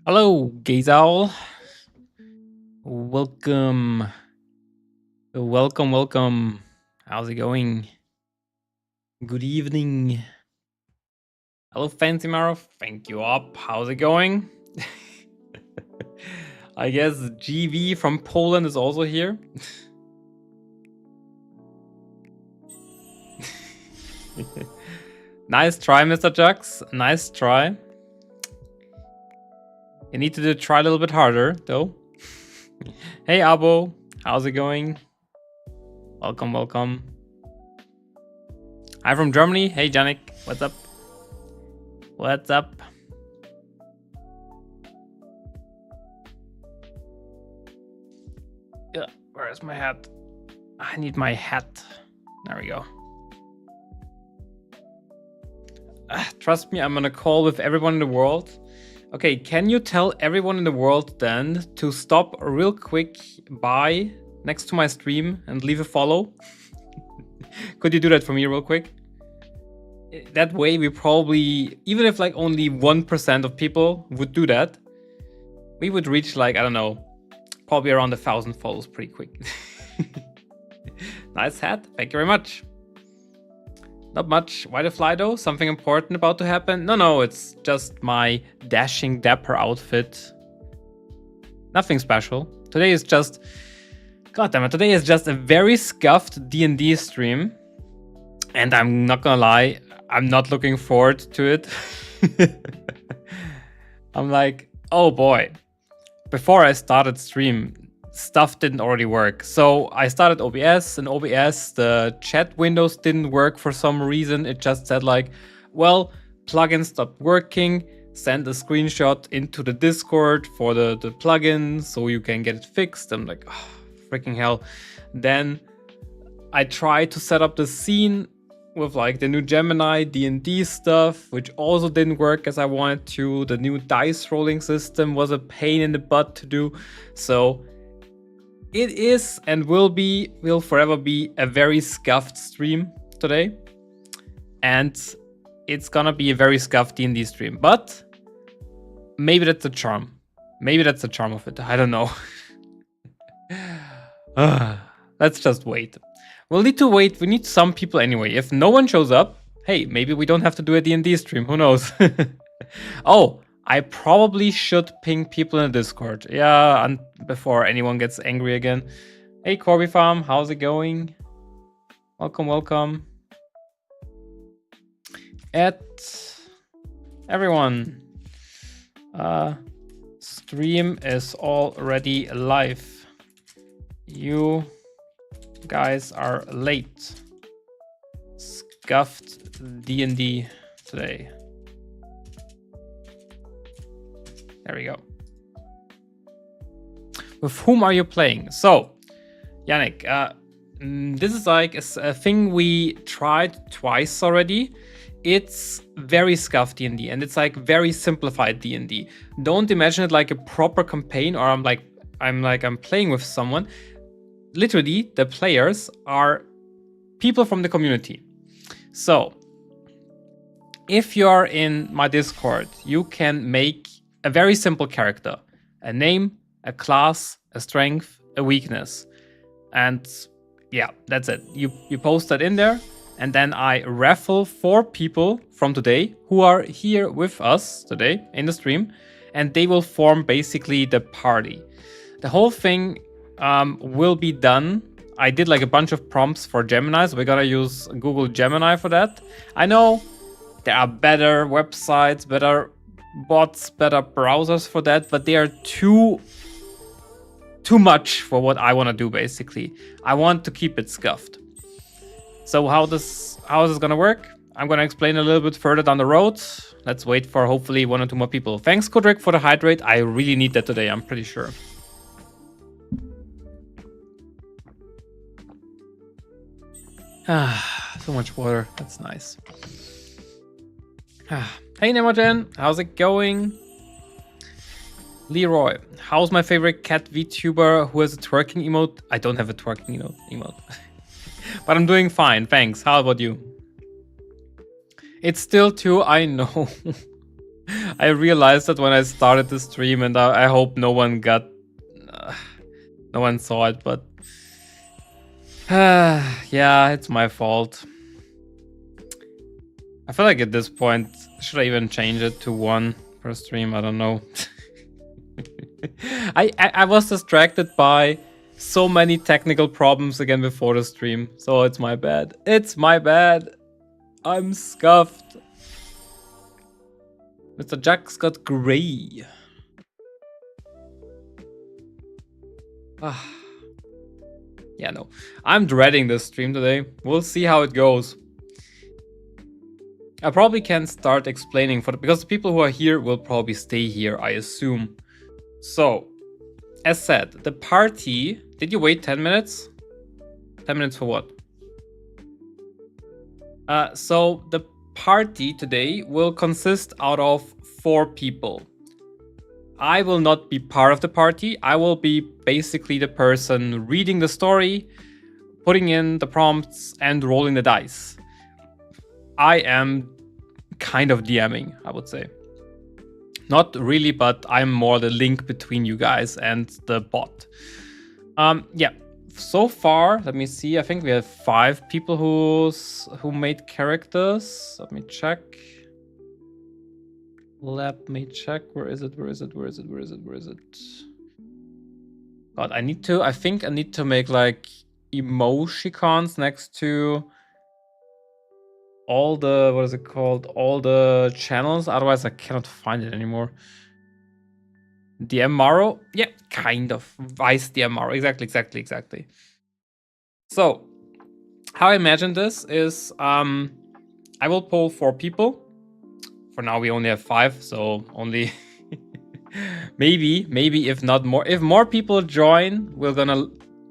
Hello, Gaze Owl. Welcome. Welcome. How's it going? Good evening. Hello, Fancy Marrow. Thank you up. How's it going? I guess GV from Poland is also here. Nice try, Mr. Jux. Nice try. You need to try a little bit harder, though. Hey, Abo. How's it going? Welcome. I'm from Germany. Hey, Janik. What's up? Yeah, where's my hat? I need my hat. There we go. Trust me, I'm on a call with everyone in the world. Okay, can you tell everyone in the world then to stop real quick by next to my stream and leave a follow? Could you do that for me real quick? That way we probably, even if like only 1% of people would do that, we would reach like, I don't know, probably around 1,000 follows pretty quick. Nice hat, thank you very much. Not much. Why the fly though? Something important about to happen? No, it's just my dashing dapper outfit. Nothing special. Today is just... God damn it, today is just a very scuffed D&D stream. And I'm not gonna lie, I'm not looking forward to it. I'm like, oh boy. Before I started stream, stuff didn't already work. So I started OBS, and OBS, the chat windows didn't work for some reason. It just said like, well, plugin stopped working, send a screenshot into the Discord for the plugin so you can get it fixed. I'm like, oh, freaking hell. Then I tried to set up the scene with like the new Gemini D&D stuff, which also didn't work as I wanted to. The new dice rolling system was a pain in the butt to do. So it is and will forever be a very scuffed stream today. And it's gonna be a very scuffed D&D stream. But maybe that's the charm. Maybe that's the charm of it. I don't know. Let's just wait. We'll need to wait. We need some people anyway. If no one shows up, hey, maybe we don't have to do a D&D stream. Who knows? Oh, I probably should ping people in the Discord. Yeah, and before anyone gets angry again. Hey, Corby Farm, how's it going? Welcome. Everyone. Stream is already live. You guys are late. Scuffed D&D today. There we go. With whom are you playing? So, Yannick, this is like a thing we tried twice already. It's very scuffed D&D, and it's like very simplified D&D. Don't imagine it like a proper campaign, or I'm playing with someone. Literally, the players are people from the community. So, if you're in my Discord, you can make a very simple character. A name, a class, a strength, a weakness. And yeah, that's it. You post that in there, and then I raffle 4 people from today who are here with us today in the stream, and they will form basically the party. The whole thing will be done. I did like a bunch of prompts for Gemini, so we're gonna use Google Gemini for that. I know there are better websites, better bots, better browsers for that, but they are too much for what I want to do. Basically, I want to keep it scuffed. So how is this gonna work? I'm gonna explain a little bit further down the road. Let's wait for hopefully 1 or 2 more people. Thanks, Kodrick, for the hydrate. I really need that today, I'm pretty sure. So much water. That's nice. Hey, Nemogen. How's it going? Leroy. How's my favorite cat VTuber who has a twerking emote? I don't have a twerking emote. But I'm doing fine, thanks. How about you? It's still 2, I know. I realized that when I started the stream, and I hope no one got... no one saw it, but... yeah, it's my fault. I feel like at this point, should I even change it to 1 per stream? I don't know. I was distracted by so many technical problems again before the stream, so it's my bad. It's my bad. I'm scuffed. Mr. Jack's got gray. Yeah, no. I'm dreading this stream today. We'll see how it goes. I probably can start explaining because the people who are here will probably stay here, I assume. So, as said, the party... Did you wait 10 minutes? 10 minutes for what? So, the party today will consist out of 4 people. I will not be part of the party. I will be basically the person reading the story, putting in the prompts, and rolling the dice. I am kind of DMing, I would say. Not really, but I'm more the link between you guys and the bot. Yeah, so far, let me see. I think we have 5 people who made characters. Let me check. Let me check. Where is it? God, I think I need to make like emoticons next to all the, what is it called? All the channels. Otherwise I cannot find it anymore. DM Maro? Yeah, kind of. Vice DM Maro. Exactly. So, how I imagine this is I will pull 4 people. For now we only have 5, so only maybe if not more. If more people join, we're gonna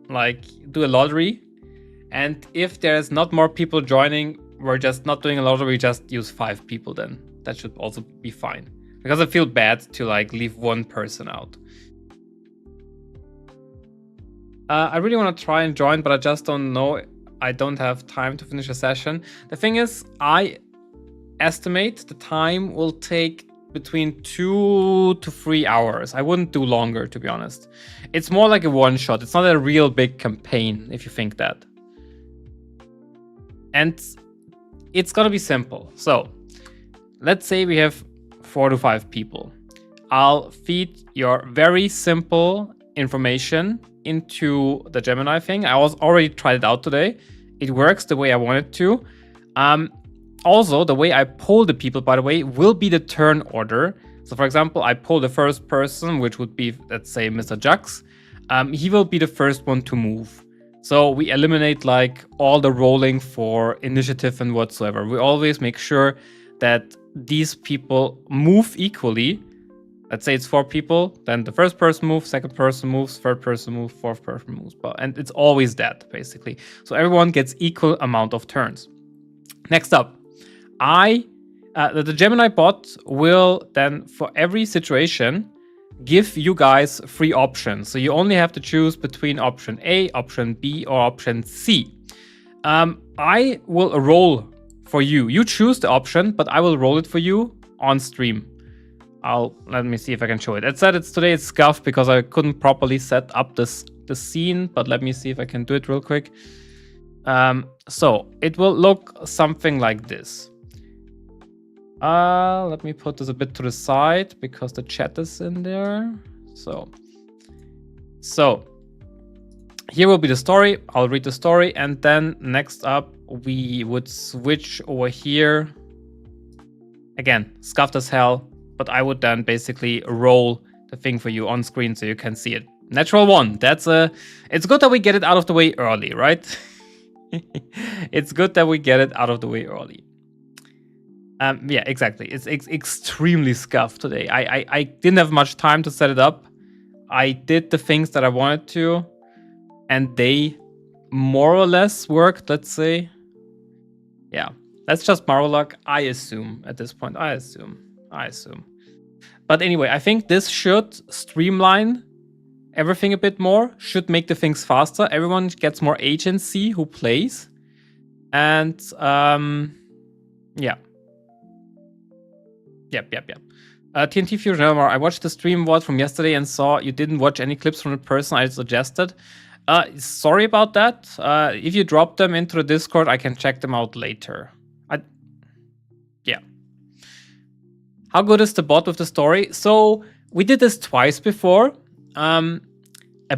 like do a lottery. And if there's not more people joining, we're just not doing a lottery, we just use 5 people then. That should also be fine. Because I feel bad to like leave 1 person out. I really want to try and join, but I just don't know. I don't have time to finish a session. The thing is, I estimate the time will take between 2 to 3 hours. I wouldn't do longer, to be honest. It's more like a one-shot. It's not a real big campaign, if you think that. And it's gonna be simple. So, let's say we have 4 to 5 people. I'll feed your very simple information into the Gemini thing. I was already tried it out today. It works the way I want it to. Also, the way I poll the people, by the way, will be the turn order. So for example, I poll the first person, which would be, let's say, Mr. Jux. He will be the first one to move. So we eliminate like all the rolling for initiative and whatsoever. We always make sure that these people move equally. Let's say it's 4 people, then the first person moves, second person moves, third person moves, fourth person moves. And it's always that, basically. So everyone gets equal amount of turns. Next up, the Gemini bot will then, for every situation, give you guys 3 options. So you only have to choose between option A, option B, or option C. I will roll for you. You choose the option, but I will roll it for you on stream. Let me see if I can show it. It said today it's scuffed because I couldn't properly set up the scene, but let me see if I can do it real quick. So it will look something like this. Let me put this a bit to the side because the chat is in there. So here will be the story. I'll read the story, and then next up we would switch over here. Again, scuffed as hell, but I would then basically roll the thing for you on screen so you can see it. Natural 1. It's good that we get it out of the way early, right? It's good that we get it out of the way early. Yeah, exactly. It's extremely scuffed today. I didn't have much time to set it up. I did the things that I wanted to, and they more or less worked, let's say. Yeah, that's just Maro luck, I assume, at this point. I assume. But anyway, I think this should streamline everything a bit more, should make the things faster. Everyone gets more agency who plays. And yeah. Yep. TNT Fusion Elmar, I watched the stream VOD from yesterday and saw you didn't watch any clips from the person I suggested. Sorry about that. If you drop them into the Discord, I can check them out later. Yeah. How good is the bot with the story? So we did this twice before. A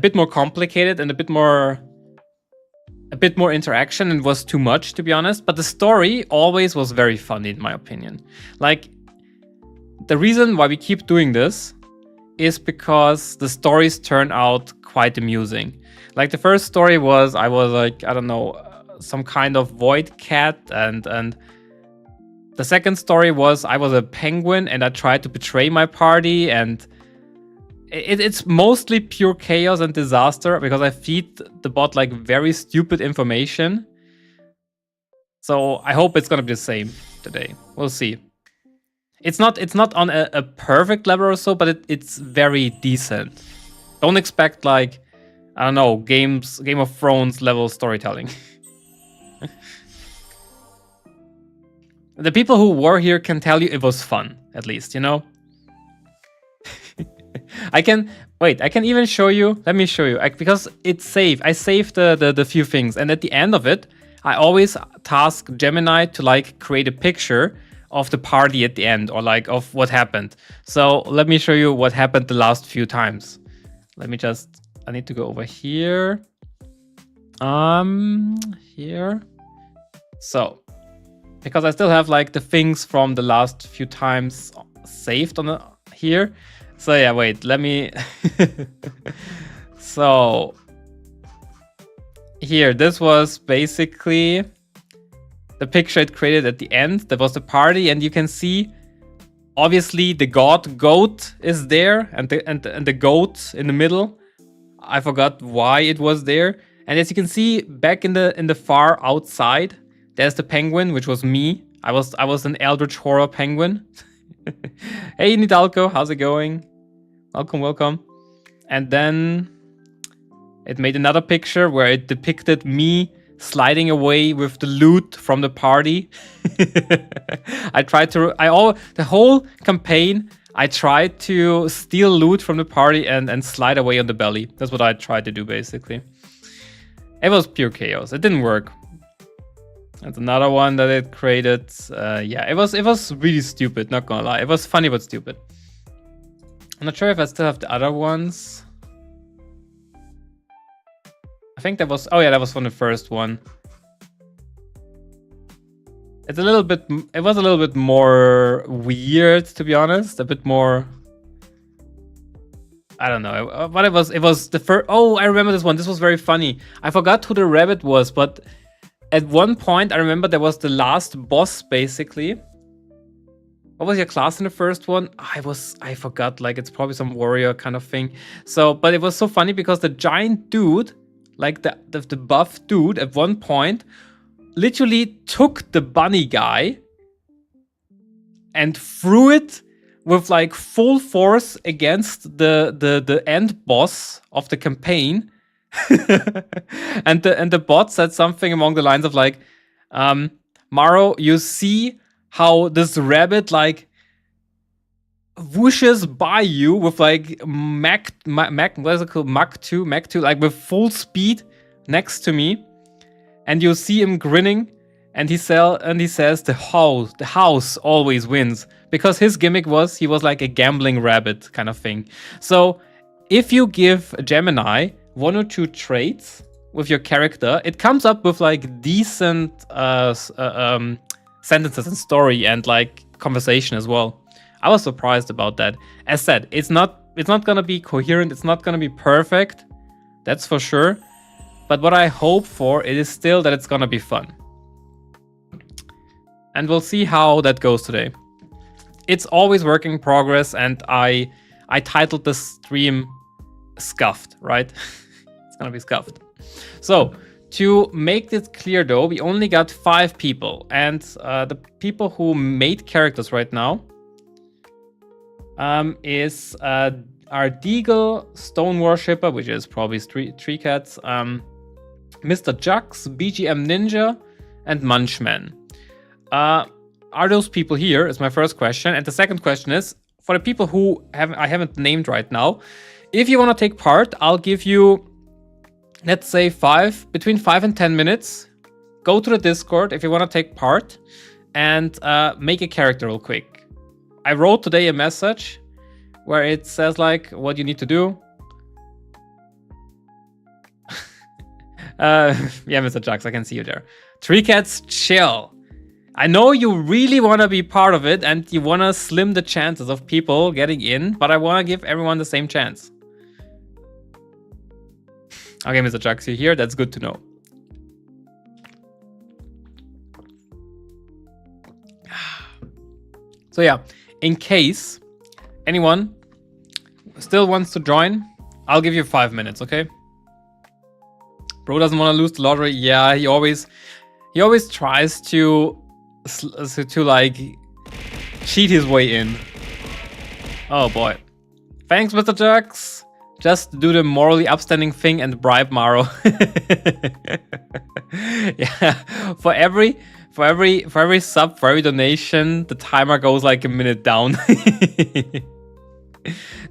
bit more complicated and a bit more interaction, and was too much, to be honest. But the story always was very funny, in my opinion. Like, the reason why we keep doing this is because the stories turn out quite amusing. Like, the first story was, I was like, I don't know, some kind of void cat, and the second story was I was a penguin and I tried to betray my party, and it's mostly pure chaos and disaster because I feed the bot like very stupid information. So I hope it's gonna be the same today. We'll see. It's not on a perfect level or so, but it's very decent. Don't expect like, I don't know, Game of Thrones level storytelling. The people who were here can tell you it was fun, at least, you know? I can even show you. Let me show you, because it's safe. I saved the few things, and at the end of it, I always task Gemini to like create a picture of the party at the end, or like of what happened. So let me show you what happened the last few times. I need to go over here. Here. So, because I still have like the things from the last few times saved on here. So yeah, wait, let me... So, here, this was basically the picture it created at the end. That was the party, and you can see, obviously, the goat is there, and the goat in the middle. I forgot why it was there. And as you can see, back in the far outside, there's the penguin, which was me. I was an Eldritch Horror penguin. Hey, Nidalko, how's it going? Welcome. And then it made another picture where it depicted me sliding away with the loot from the party. The whole campaign, I tried to steal loot from the party and slide away on the belly. That's what I tried to do, basically. It was pure chaos. It didn't work. That's another one that it created. Yeah, it was really stupid, not gonna lie. It was funny but stupid. I'm not sure if I still have the other ones. I think that was... Oh yeah, that was from the first one. It was a little bit more weird, to be honest. A bit more... I don't know. But it was the first... Oh, I remember this one. This was very funny. I forgot who the rabbit was, but at one point I remember there was the last boss, basically. What was your class in the first one? I forgot, like it's probably some warrior kind of thing. So, but it was so funny because the giant dude, like the buff dude at one point, literally took the bunny guy and threw it with like full force against the end boss of the campaign. and the bot said something along the lines of like, Maro, you see how this rabbit like whooshes by you with like what is it called? Mach 2, like with full speed next to me, and you see him grinning, and he says the house always wins, because his gimmick was he was like a gambling rabbit kind of thing. So if you give Gemini 1 or 2 traits with your character, it comes up with like decent sentences and story and like conversation as well. I was surprised about that. As said, it's not gonna be coherent, it's not gonna be perfect, that's for sure. But what I hope for it is still that it's gonna be fun. And we'll see how that goes today. It's always work in progress, and I titled the stream Scuffed, right? It's gonna be Scuffed. So, to make this clear though, we only got 5 people, and the people who made characters right now is our Deagle Stone Worshipper, which is probably Tree Cats, Mr. Jux, BGM Ninja, and Munchman. Are those people here? Is my first question. And the second question is, for the people who I haven't named right now, if you want to take part, I'll give you, let's say, between 5 and 10 minutes. Go to the Discord if you want to take part and make a character real quick. I wrote today a message where it says like what you need to do. Yeah, Mr. Jux, I can see you there. Tree Cats, chill. I know you really want to be part of it and you want to slim the chances of people getting in, but I want to give everyone the same chance. Okay, Mr. Jux, you're here. That's good to know. So yeah, in case anyone still wants to join, I'll give you 5 minutes, okay? Bro doesn't want to lose the lottery. Yeah, he always tries to like cheat his way in. Oh boy. Thanks, Mr. Jux. Just do the morally upstanding thing and bribe Maro. Yeah, for every sub, for every donation, the timer goes like a minute down.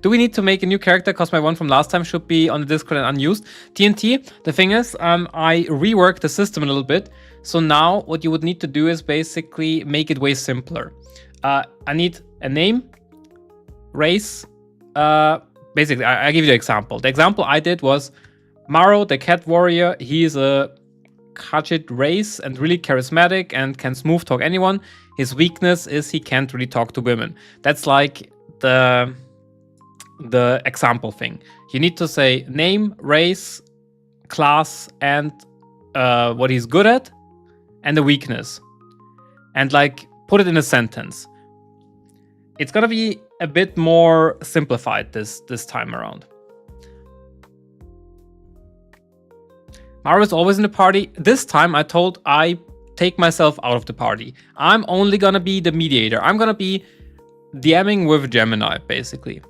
Do we need to make a new character? Because my one from last time should be on the Discord and unused. TNT, the thing is, I reworked the system a little bit. So now what you would need to do is basically make it way simpler. I need a name, race. Basically, I give you the example. The example I did was Maro, the cat warrior. He's a Khajiit race and really charismatic and can smooth talk anyone. His weakness is he can't really talk to women. That's like the example thing. You need to say name, race, class, and what he's good at, and the weakness. And like put it in a sentence. It's gonna be a bit more simplified this time around. Maro is always in the party. This time I take myself out of the party. I'm only gonna be the mediator. I'm gonna be DMing with Gemini, basically.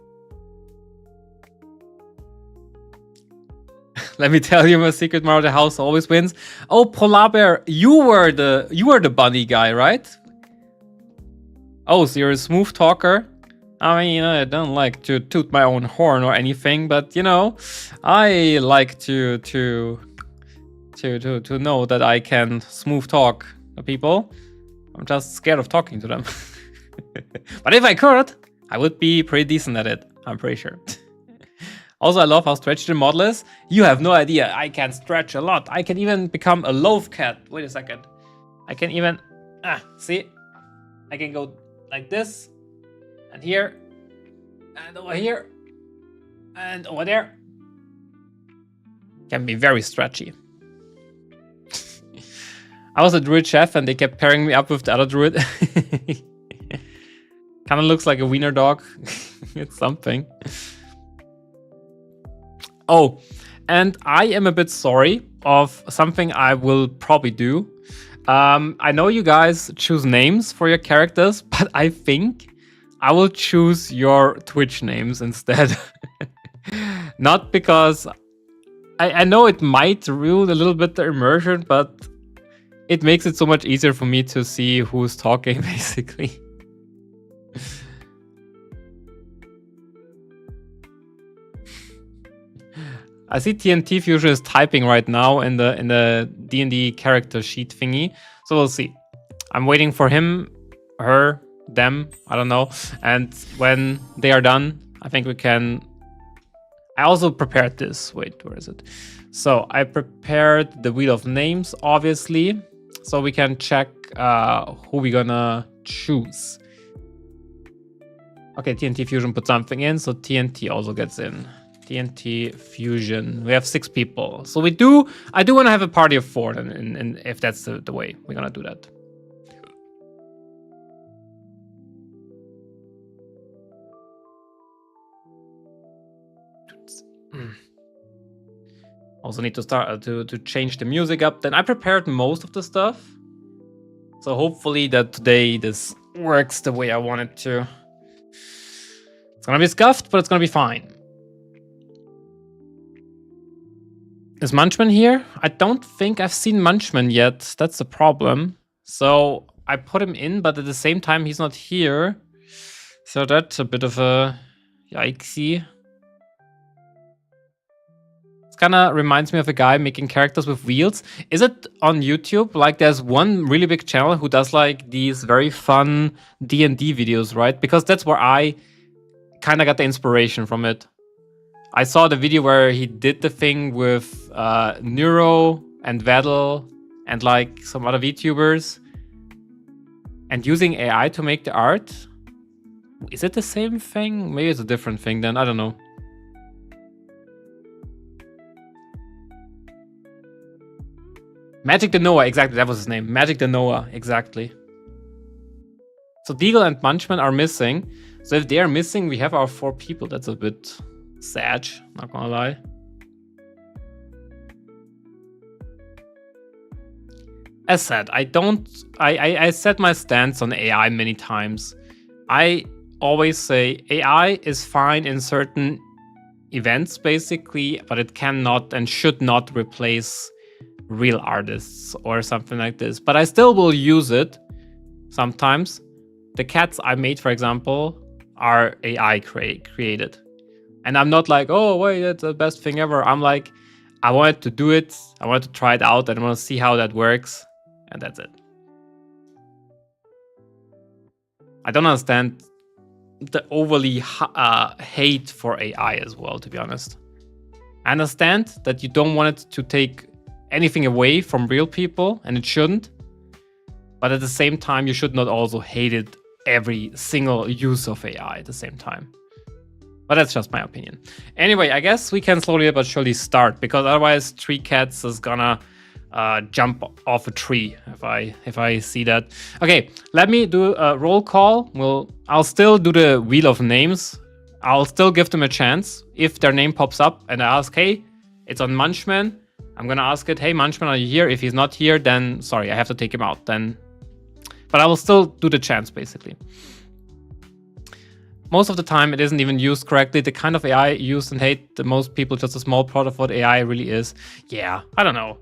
Let me tell you my secret, Maro, the house always wins. Oh, Polar Bear, you were the bunny guy, right? Oh, so you're a smooth talker. I mean, I don't like to toot my own horn or anything, but you know, I like to know that I can smooth talk to people. I'm just scared of talking to them. But if I could, I would be pretty decent at it. I'm pretty sure. Also, I love how stretchy the model is. You have no idea. I can stretch a lot. I can even become a loaf cat. Wait a second. I can even... see? I can go like this. And here. And over here. And over there. Can be very stretchy. I was a druid chef and they kept pairing me up with the other druid. Kind of looks like a wiener dog. It's something. Oh, and I am a bit sorry of something I will probably do. I know you guys choose names for your characters, but I think I will choose your Twitch names instead. Not because... I know it might ruin a little bit the immersion, but it makes it so much easier for me to see who's talking, basically. I see TNT Fusion is typing right now in the D&D character sheet thingy, so we'll see. I'm waiting for him, her, them, I don't know. And when they are done, I think we can... I also prepared this. Wait, where is it? So I prepared the wheel of names, obviously, so we can check who we're gonna choose. Okay, TNT Fusion put something in, so TNT also gets in. TNT Fusion. We have 6 people. So I do want to have a party of 4, and if that's the way we're gonna do that. Also need to start to change the music up. Then I prepared most of the stuff. So hopefully that today this works the way I want it to. It's gonna be scuffed, but it's gonna be fine. Is Munchman here? I don't think I've seen Munchman yet. That's the problem. So I put him in, but at the same time, he's not here. So that's a bit of a yikesy. It kind of reminds me of a guy making characters with wheels. Is it on YouTube? Like, there's one really big channel who does like these very fun D&D videos, right? Because that's where I kind of got the inspiration from it. I saw the video where he did the thing with Neuro and Vedel and like some other VTubers and using AI to make the art. Is it the same thing? Maybe it's a different thing then. I don't know. Magic the Noah, exactly. That was his name. Magic the Noah, exactly. So Deagle and Munchman are missing. So if they are missing, we have our 4 people. That's a bit sad, not gonna lie. As said, I set my stance on AI many times. I always say AI is fine in certain events, basically, but it cannot and should not replace real artists or something like this. But I still will use it sometimes. The cats I made, for example, are AI created. And I'm not like, oh, wait, that's the best thing ever. I'm like, I wanted to do it. I wanted to try it out and I want to see how that works. And that's it. I don't understand the overly hate for AI as well, to be honest. I understand that you don't want it to take anything away from real people, and it shouldn't. But at the same time, you should not also hate it every single use of AI at the same time. But that's just my opinion. Anyway, I guess we can slowly but surely start, because otherwise Tree Cats is gonna jump off a tree if I see that. Okay, let me do a roll call. I'll still do the wheel of names. I'll still give them a chance. If their name pops up and I ask, hey, it's on Munchman, I'm gonna ask it, hey Munchman, are you here? If he's not here, then sorry, I have to take him out then. But I will still do the chance, basically. Most of the time, it isn't even used correctly. The kind of AI used and hate the most people, just a small part of what AI really is. Yeah, I don't know.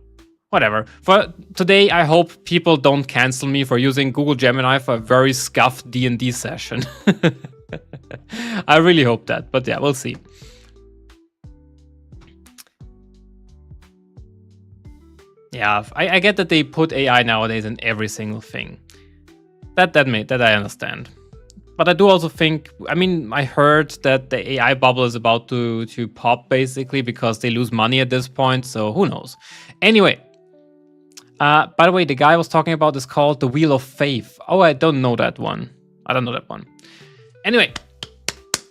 Whatever. For today, I hope people don't cancel me for using Google Gemini for a very scuffed D&D session. I really hope that, but yeah, we'll see. Yeah, I get that they put AI nowadays in every single thing. That I understand. But I do also think, I mean, I heard that the AI bubble is about to pop, basically, because they lose money at this point, so who knows. Anyway, by the way, the guy I was talking about is called the Wheel of Faith. Oh, I don't know that one. I don't know that one. Anyway,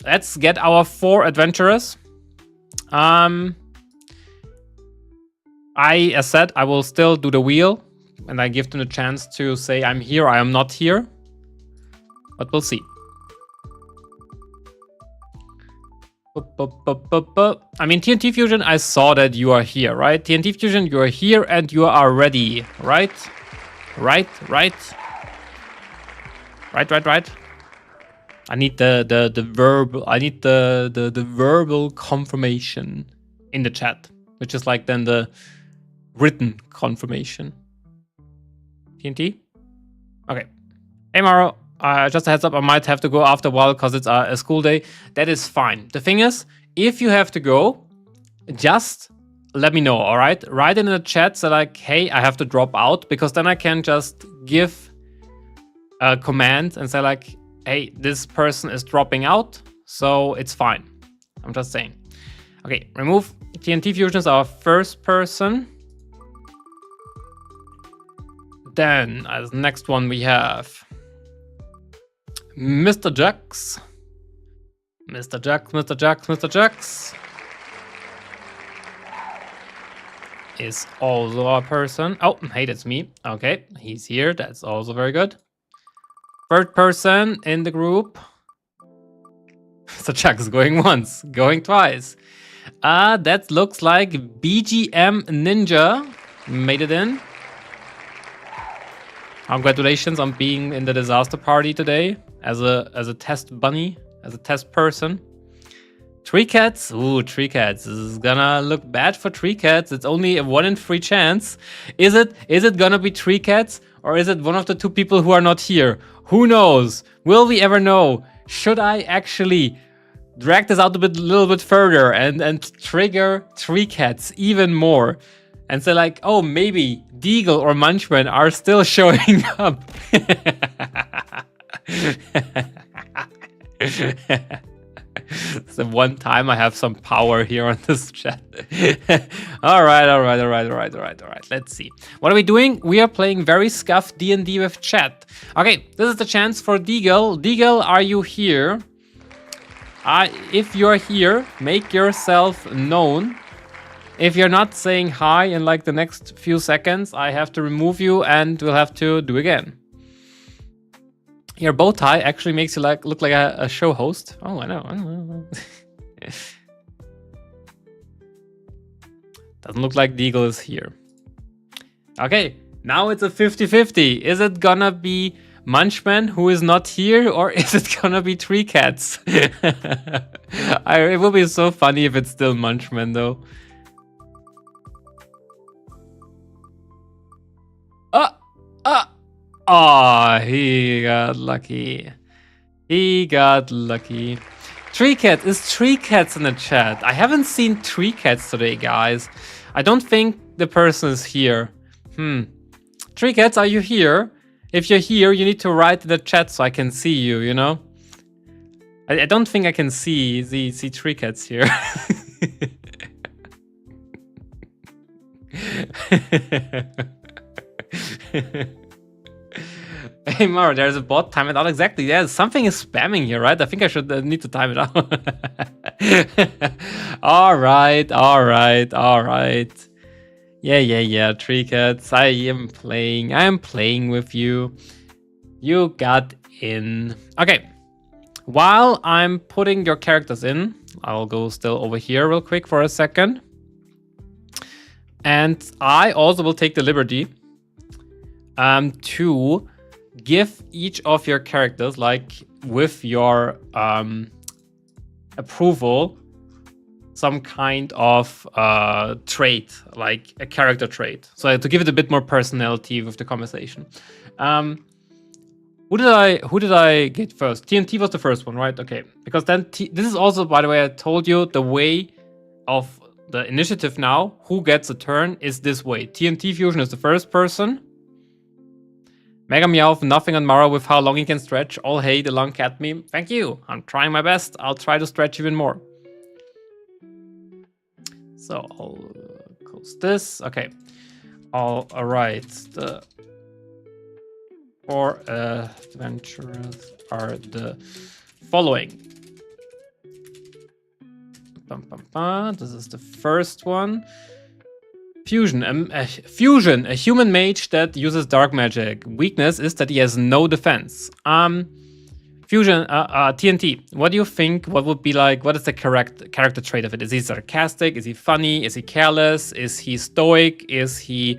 let's get our 4 adventurers. As said, I will still do the wheel, and I give them a chance to say I'm here, I am not here. But we'll see. I mean, TNT Fusion, I saw that you are here, right? TNT Fusion, you are here and you are ready, right? Right. I need the verbal. I need the verbal confirmation in the chat, which is like then the written confirmation. TNT? Okay. Hey Maro. Just a heads up, I might have to go after a while because it's a school day. That is fine. The thing is, if you have to go, just let me know, all right? Write in the chat, so like, hey, I have to drop out, because then I can just give a command and say like, hey, this person is dropping out, so it's fine. I'm just saying. Okay, remove TNT Fusion is our first person. Then, as next one, we have Mr. Jax. Mr. Jax is also a person. Oh, hey, that's me. Okay, he's here. That's also very good. Third person in the group. Mr. Jax going once, going twice. That looks like BGM Ninja made it in. Congratulations on being in the disaster party today as a test bunny, as a test person. Tree cats? Ooh, tree cats. This is gonna look bad for tree cats. It's only a 1 in 3 chance. Is it gonna be tree cats? Or is it one of the two people who are not here? Who knows? Will we ever know? Should I actually drag this out a little bit further and trigger tree cats even more? And say like, oh, maybe Deagle or Munchman are still showing up. It's the one time I have some power here on this chat. all right. Let's see. What are we doing? We are playing very Scuffed DND with chat. Okay, this is the chance for Deagle. Deagle, are you here? If you're here, make yourself known. If you're not saying hi in like the next few seconds, I have to remove you and we'll have to do again. Your bow tie actually makes you look like a show host. Oh, I know. Doesn't look like Deagle is here. Okay, now it's a 50-50. Is it gonna be Munchman who is not here, or is it gonna be Tree Cats? It will be so funny if it's still Munchman though. Oh, he got lucky. He got lucky. Tree Cat, is Tree Cats in the chat? I haven't seen Tree Cats today, guys. I don't think the person is here. Tree Cats, are you here? If you're here, you need to write in the chat so I can see you, you know? I don't think I can see Tree Cats here. Hey Mara, there's a bot. Time it out exactly. Yeah, something is spamming here, right? I think I should need to time it out. all right. Yeah. Tree Cats, I am playing with you. You got in. Okay. While I'm putting your characters in, I'll go still over here real quick for a second. And I also will take the liberty to give each of your characters, like with your approval, some kind of trait, like a character trait. So to give it a bit more personality with the conversation. Who did I get first? TNT was the first one, right? Okay, because then this is also, by the way, I told you the way of the initiative now. Who gets a turn is this way. TNT Fusion is the first person. Mega Meowth, nothing on Mara with how long he can stretch. All hey, the long cat meme. Thank you. I'm trying my best. I'll try to stretch even more. So I'll close this. Okay. All right. The 4 adventurers are the following. This is the first one. Fusion, a human mage that uses dark magic. Weakness is that he has no defense. Fusion, TNT, what do you think? What would be like, what is the character trait of it? Is he sarcastic? Is he funny? Is he careless? Is he stoic? Is he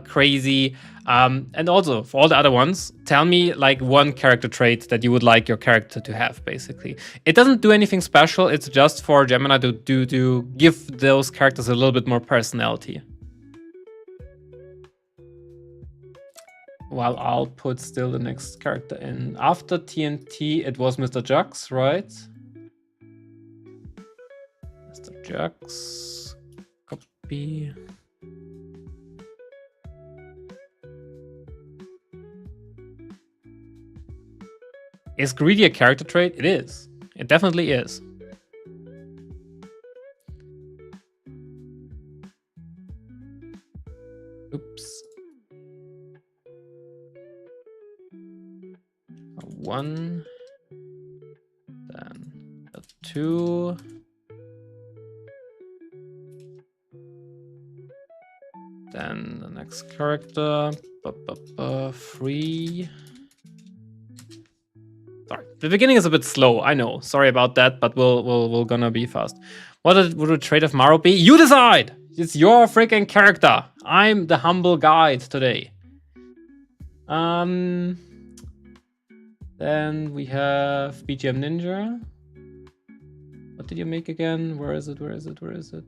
crazy? And also, for all the other ones, tell me like one character trait that you would like your character to have, basically. It doesn't do anything special, it's just for Gemini to give those characters a little bit more personality. While I'll put still the next character in. After TNT, it was Mr. Jux, right? Mr. Jux, copy. Is greedy a character trait? It is. It definitely is. Oops. 1. Then a 2. Then the next character. 3. Sorry, the beginning is a bit slow. I know. Sorry about that, but we're gonna be fast. What would the trait of Maro be? You decide. It's your freaking character. I'm the humble guide today. Then we have BGM Ninja. What did you make again? Where is it? Where is it? Where is it?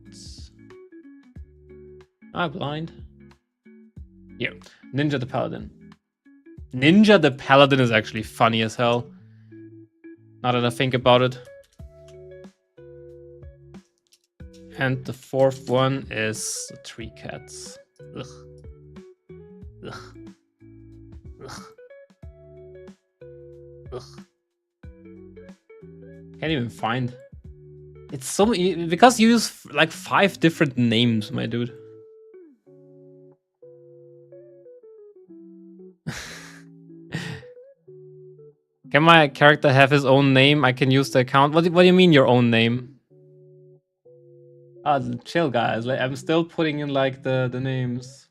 I'm blind. Here, Ninja the Paladin. Ninja the Paladin is actually funny as hell. Now that I think about it. And the fourth one is the Three Cats. Ugh. Ugh. Ugh. Ugh. Can't even find. It's so because you use like 5 different names, my dude. Can my character have his own name? I can use the account. What do you mean your own name? Chill, guys. Like, I'm still putting in like the names.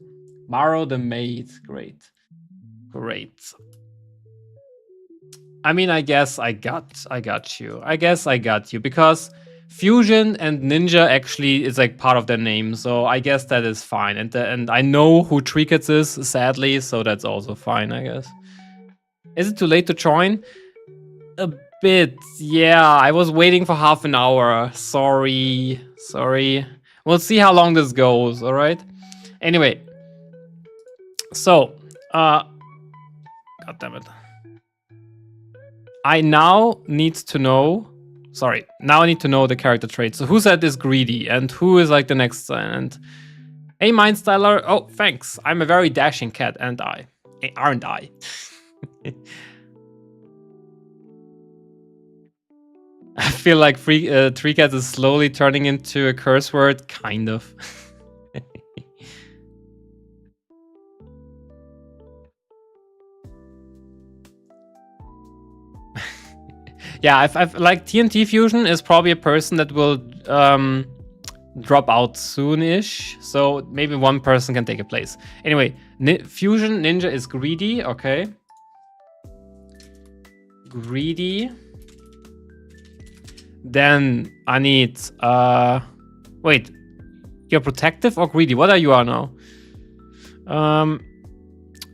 Maro the Maid. Great. Great. I mean, I guess I got you. I guess I got you because Fusion and Ninja actually is like part of their name, so I guess that is fine. And I know who Trickets is, sadly, so that's also fine, I guess. Is it too late to join? A bit, yeah. I was waiting for half an hour. Sorry. We'll see how long this goes, alright? Anyway. So, God damn it. I now need to know... Sorry, now I need to know the character traits. So who said this greedy and who is like the next and hey, Mindstyler. Oh, thanks. I'm a very dashing cat, and aren't I? I feel like Three Cats is slowly turning into a curse word, kind of. Yeah, I've like TNT Fusion is probably a person that will drop out soon-ish, so maybe one person can take a place. Anyway, Fusion Ninja is greedy, okay. Greedy. Then I need, wait, you're protective or greedy? What are you now?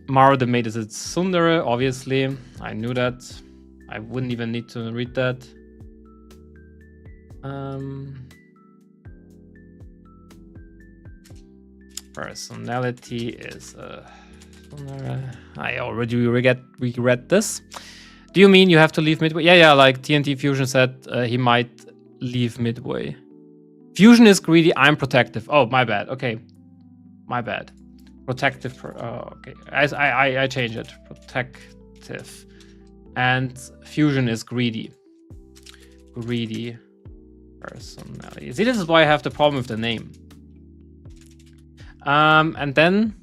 Maro the Maid is a Tsundere, obviously. I knew that. I wouldn't even need to read that. Personality is I already regret this. Do you mean you have to leave midway? Yeah, like TNT Fusion said he might leave midway. Fusion is greedy, I'm protective. Oh, my bad. Okay. My bad. Protective. Okay. I change it. Protective. And Fusion is greedy. Greedy personality. See, this is why I have the problem with the name. And then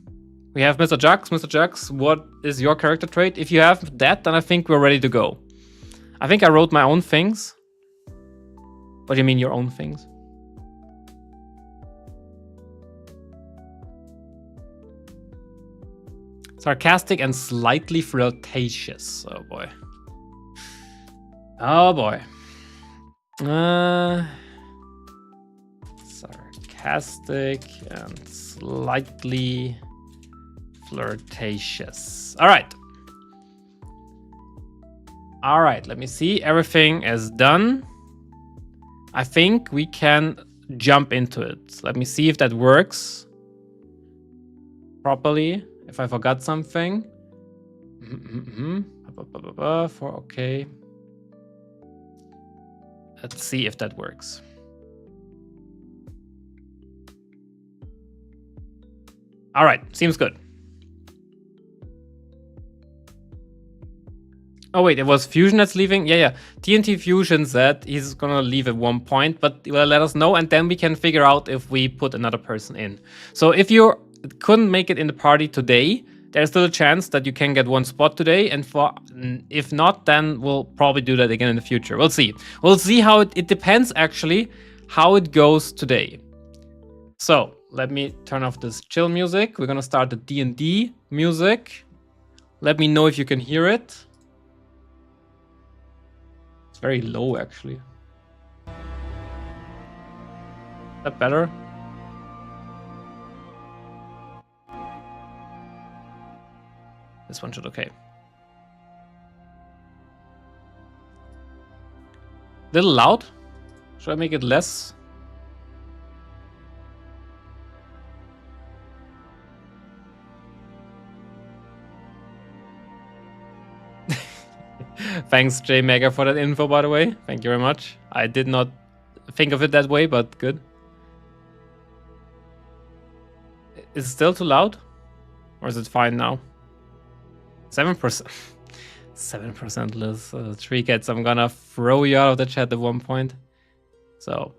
we have Mr. Jux. Mr. Jux, what is your character trait? If you have that, then I think we're ready to go. I think I wrote my own things. What do you mean your own things? Sarcastic and slightly flirtatious. Oh boy. Oh boy. Sarcastic and slightly flirtatious. All right. All right, let me see. Everything is done. I think we can jump into it. Let me see if that works properly. If I forgot something. Okay. Let's see if that works. All right, seems good. Oh wait, it was Fusion that's leaving? Yeah. TNT Fusion said he's gonna leave at one point, but will let us know, and then we can figure out if we put another person in. So if you couldn't make it in the party today, there's still a chance that you can get one spot today, and if not, then we'll probably do that again in the future. We'll see. We'll see how it depends actually how it goes today. So let me turn off this chill music. We're gonna start the D&D music. Let me know if you can hear it. It's very low actually. Is that better? This one should okay. Little loud? Should I make it less? Thanks, J Mega, for that info, by the way. Thank you very much. I did not think of it that way, but good. Is it still too loud? Or is it fine now? 7%. 7% less. 3 cats. I'm gonna throw you out of the chat at one point. So,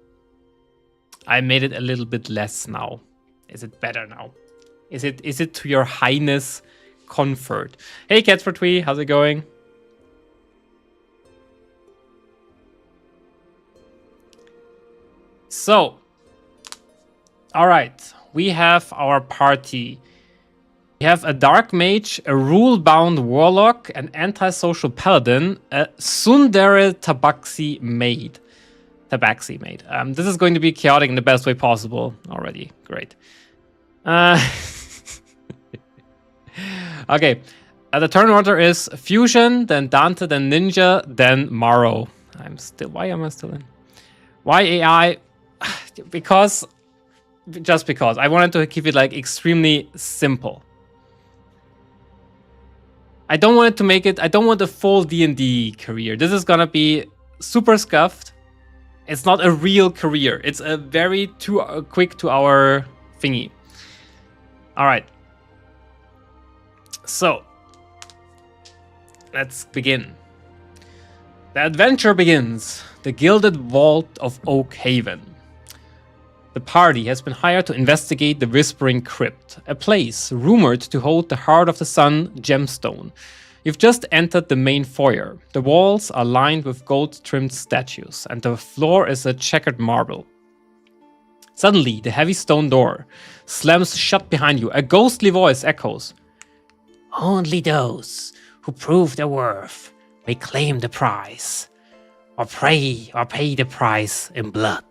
I made it a little bit less now. Is it better now? Is it to your highness comfort? Hey, Cats for Twee, how's it going? So, all right, we have our party. We have a dark mage, a rule-bound warlock, an antisocial paladin, a tsundere tabaxi maid. This is going to be chaotic in the best way possible already. Great. Okay. The turn order is Fusion, then Dante, then Ninja, then Maro. Why am I still in? Why AI? Just because. I wanted to keep it like extremely simple. I don't want it to make it. I don't want a full D&D career. This is gonna be super scuffed. It's not a real career. It's a very quick 2 hour thingy. All right. So, let's begin. The adventure begins. The Gilded Vault of Oak Haven. The party has been hired to investigate the Whispering Crypt, a place rumored to hold the Heart of the Sun gemstone. You've just entered the main foyer. The walls are lined with gold-trimmed statues, and the floor is a checkered marble. Suddenly, the heavy stone door slams shut behind you. A ghostly voice echoes. Only those who prove their worth may claim the prize, or pay the price in blood.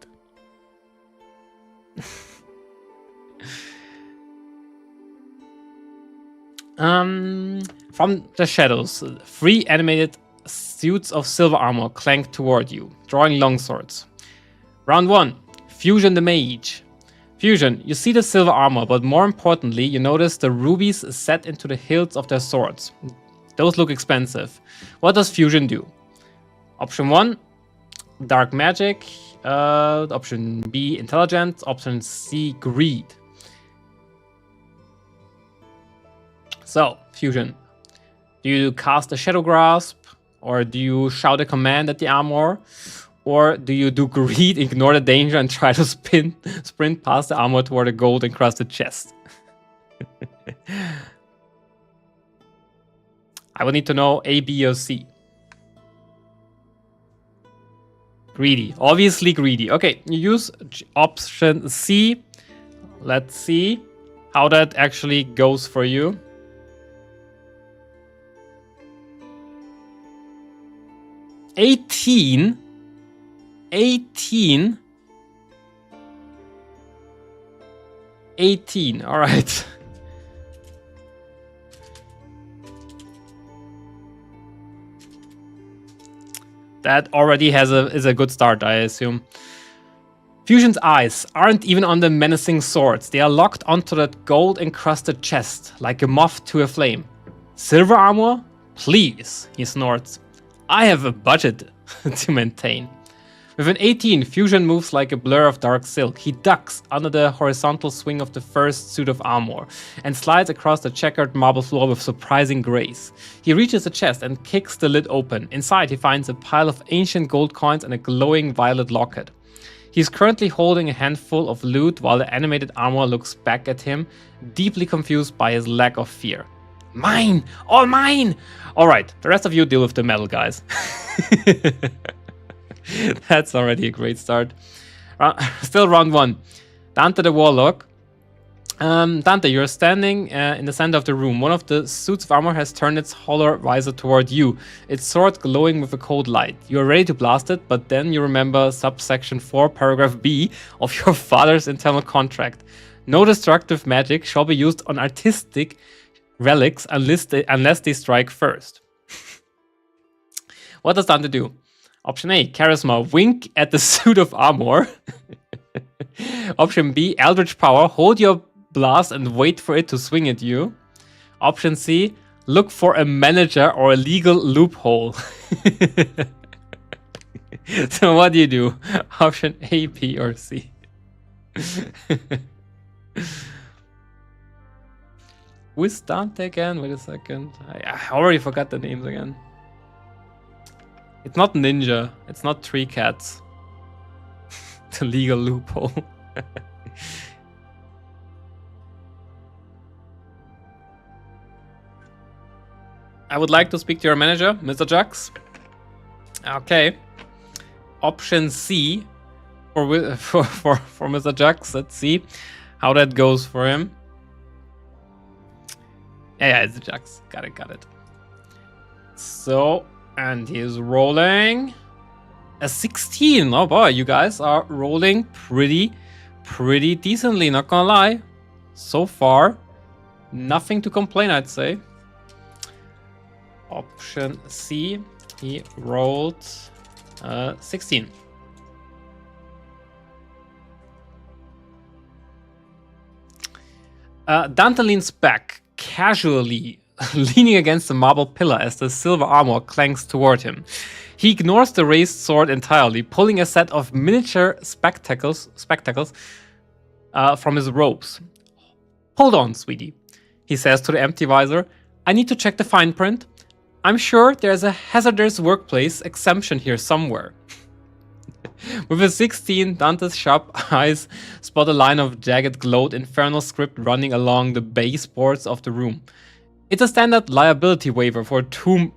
From the shadows, 3 animated suits of silver armor clank toward you, drawing longswords. Round 1, Fusion the Mage. Fusion, you see the silver armor, but more importantly, you notice the rubies set into the hilts of their swords. Those look expensive. What does Fusion do? Option 1, Dark Magic. Option B, Intelligence. Option C, Greed. So, Fusion, do you cast a Shadow Grasp? Or do you shout a command at the armor? Or do you do Greed, ignore the danger, and try to sprint past the armor toward a gold encrusted chest? I would need to know A, B, or C. Greedy. Obviously greedy. Okay, you use option C. Let's see how that actually goes for you. $18. All right. That already is a good start, I assume. Fusion's eyes aren't even on the menacing swords. They are locked onto that gold-encrusted chest, like a moth to a flame. Silver armor? Please, he snorts. I have a budget to maintain. With an 18, Fusion moves like a blur of dark silk. He ducks under the horizontal swing of the first suit of armor and slides across the checkered marble floor with surprising grace. He reaches the chest and kicks the lid open. Inside, he finds a pile of ancient gold coins and a glowing violet locket. He's currently holding a handful of loot while the animated armor looks back at him, deeply confused by his lack of fear. Mine! All mine! Alright, the rest of you deal with the metal, guys. That's already a great start. Still round 1. Dante the Warlock. Dante, you're standing in the center of the room. One of the suits of armor has turned its hollow visor toward you, its sword glowing with a cold light. You're ready to blast it, but then you remember subsection 4, paragraph B of your father's internal contract. No destructive magic shall be used on artistic relics unless they strike first. What does Dante do? Option A, Charisma, wink at the suit of armor. Option B, Eldritch Power, hold your blast and wait for it to swing at you. Option C, look for a manager or a legal loophole. So what do you do? Option A, B, or C? Who is Dante again? Wait a second. I already forgot the names again. It's not Ninja. It's not Three Cats. The legal loophole. I would like to speak to your manager, Mr. Jux. Okay. Option C for Mr. Jux. Let's see how that goes for him. Yeah, it's Jux. Got it. So, and he's rolling a 16. Oh boy, you guys are rolling pretty decently, not gonna lie. So far, nothing to complain, I'd say. Option C, he rolled 16. Dante leans back, casually leaning against the marble pillar as the silver armor clanks toward him. He ignores the raised sword entirely, pulling a set of miniature spectacles from his robes. Hold on, sweetie, he says to the empty visor. I need to check the fine print. I'm sure there's a hazardous workplace exemption here somewhere. With a 16, Dante's sharp eyes spot a line of jagged glowed infernal script running along the baseboards of the room. It's a standard liability waiver for tomb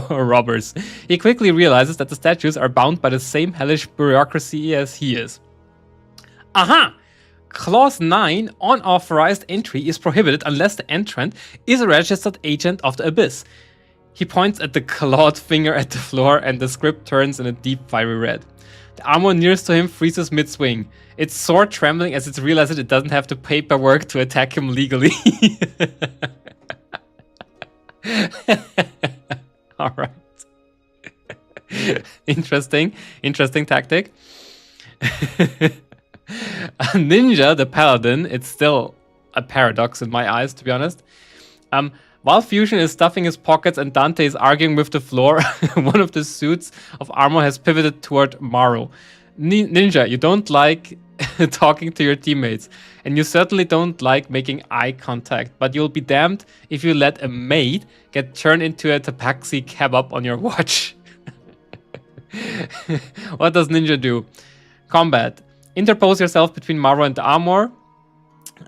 robbers. He quickly realizes that the statues are bound by the same hellish bureaucracy as he is. Aha! Clause 9, unauthorized entry is prohibited unless the entrant is a registered agent of the Abyss. He points at the clawed finger at the floor and the script turns in a deep fiery red. The armor nearest to him freezes mid-swing, its sword trembling as it realizes it doesn't have the paperwork to attack him legally. Alright. Interesting tactic. Ninja, the paladin, it's still a paradox in my eyes, to be honest. While Fusion is stuffing his pockets and Dante is arguing with the floor, one of the suits of armor has pivoted toward Maru. Ninja, you don't like talking to your teammates, and you certainly don't like making eye contact, but you'll be damned if you let a maid get turned into a tabaxi kebab on your watch. What does Ninja do? Combat. Interpose yourself between Maru and the armor.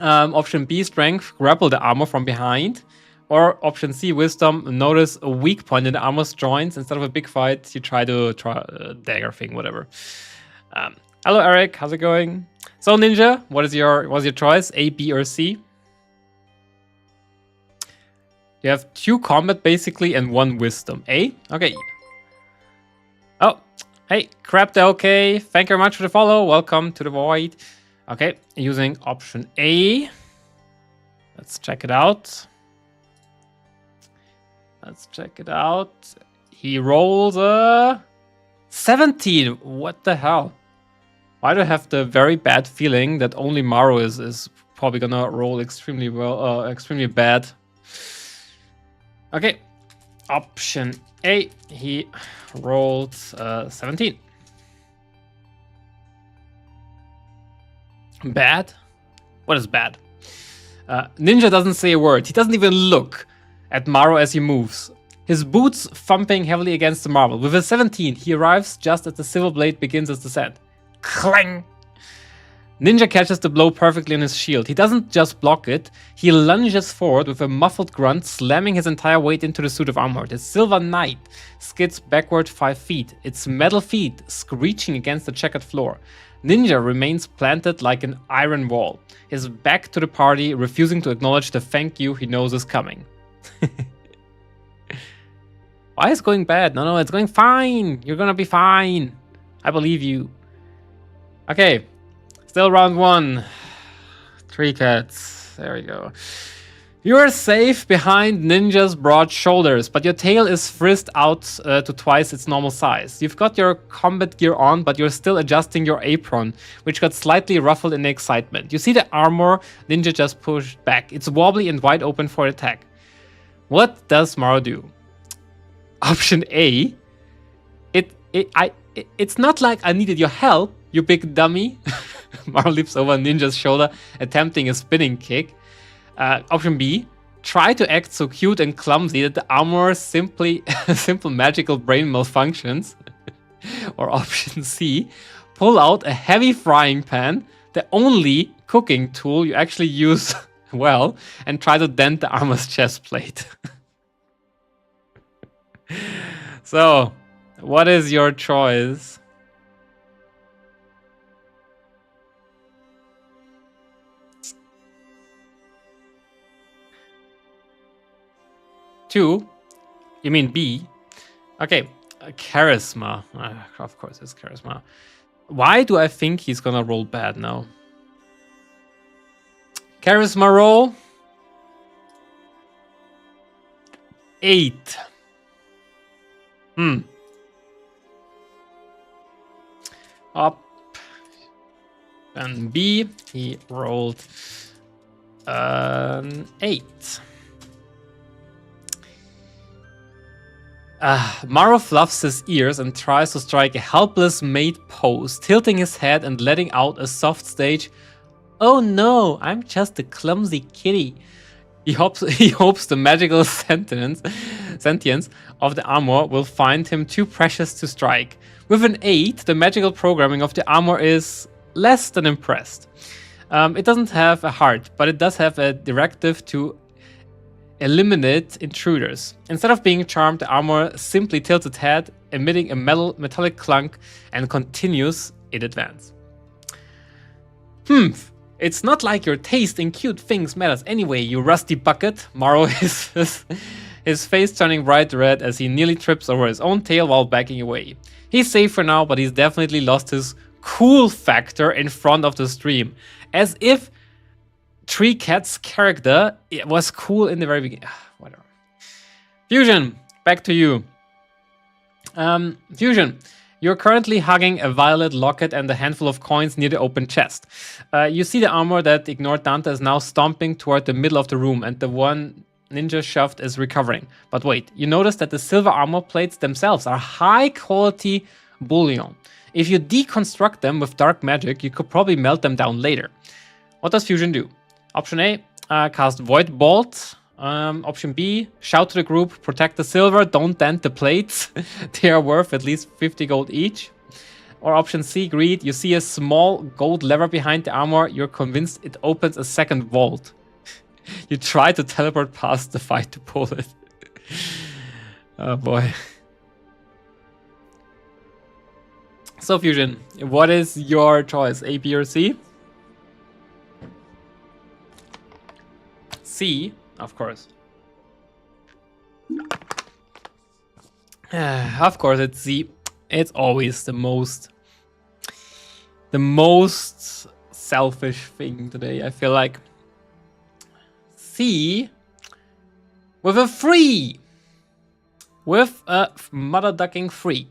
Option B, strength, grapple the armor from behind. Or option C, wisdom, notice a weak point in the armor's joints. Instead of a big fight, you try a dagger thing, whatever. Hello, Eric. How's it going? So, Ninja, what's your choice? A, B, or C? You have 2 combat, basically, and 1 wisdom. A? Okay. Oh, hey, Crap the OK. Thank you very much for the follow. Welcome to the void. Okay, using option A. Let's check it out. He rolls a 17. What the hell? Why do I have the very bad feeling that only Maru is probably gonna roll extremely well, extremely bad? Okay, option A. He rolled 17. Bad? What is bad? Ninja doesn't say a word. He doesn't even look at Maru as he moves, his boots thumping heavily against the marble. With a 17, he arrives just as the silver blade begins its descent. Clang! Ninja catches the blow perfectly on his shield. He doesn't just block it, he lunges forward with a muffled grunt, slamming his entire weight into the suit of armor. The silver knight skids backward 5 feet, its metal feet screeching against the checkered floor. Ninja remains planted like an iron wall, his back to the party, refusing to acknowledge the thank you he knows is coming. Why is it going bad? No, it's going fine. You're gonna be fine. I believe you. Okay, still round 1. 3 cats. There we go. You're safe behind Ninja's broad shoulders, but your tail is frizzed out to twice its normal size. You've got your combat gear on, but you're still adjusting your apron, which got slightly ruffled in the excitement. You see the armor Ninja just pushed back. It's wobbly and wide open for attack. What does Maro do? Option A. It's not like I needed your help, you big dummy. Maro leaps over Ninja's shoulder, attempting a spinning kick. Option B, try to act so cute and clumsy that the armor simple magical brain malfunctions. Or option C, pull out a heavy frying pan, the only cooking tool you actually use well, and try to dent the armor's chest plate. So, what is your choice? Two? You mean B? Okay, charisma. Of course, it's charisma. Why do I think he's gonna roll bad now? Charisma roll. 8. Up. And B, he rolled 8. Maro fluffs his ears and tries to strike a helpless mate pose, tilting his head and letting out a soft stage. Oh no, I'm just a clumsy kitty. He hopes the magical sentience of the armor will find him too precious to strike. With an 8, the magical programming of the armor is less than impressed. It doesn't have a heart, but it does have a directive to eliminate intruders. Instead of being charmed, the armor simply tilts its head, emitting a metallic clunk, and continues in advance. It's not like your taste in cute things matters anyway, you rusty bucket. Maro hisses, his face turning bright red as he nearly trips over his own tail while backing away. He's safe for now, but he's definitely lost his cool factor in front of the stream. As if Tree Cat's character was cool in the very beginning. Whatever. Fusion, back to you. Fusion, you're currently hugging a violet locket and a handful of coins near the open chest. You see the armor that ignored Dante is now stomping toward the middle of the room, and the one Ninja shoved is recovering. But wait, you notice that the silver armor plates themselves are high quality bullion. If you deconstruct them with dark magic, you could probably melt them down later. What does Fusion do? Option A, cast Void Bolt. Option B, shout to the group, protect the silver, don't dent the plates. They are worth at least 50 gold each. Or option C, greed. You see a small gold lever behind the armor. You're convinced it opens a second vault. You try to teleport past the fight to pull it. Oh boy. So Fusion, what is your choice? A, B, or C? C, of course. Of course, it's C. It's always the most selfish thing today, I feel like. C with a 3. With a mother ducking 3.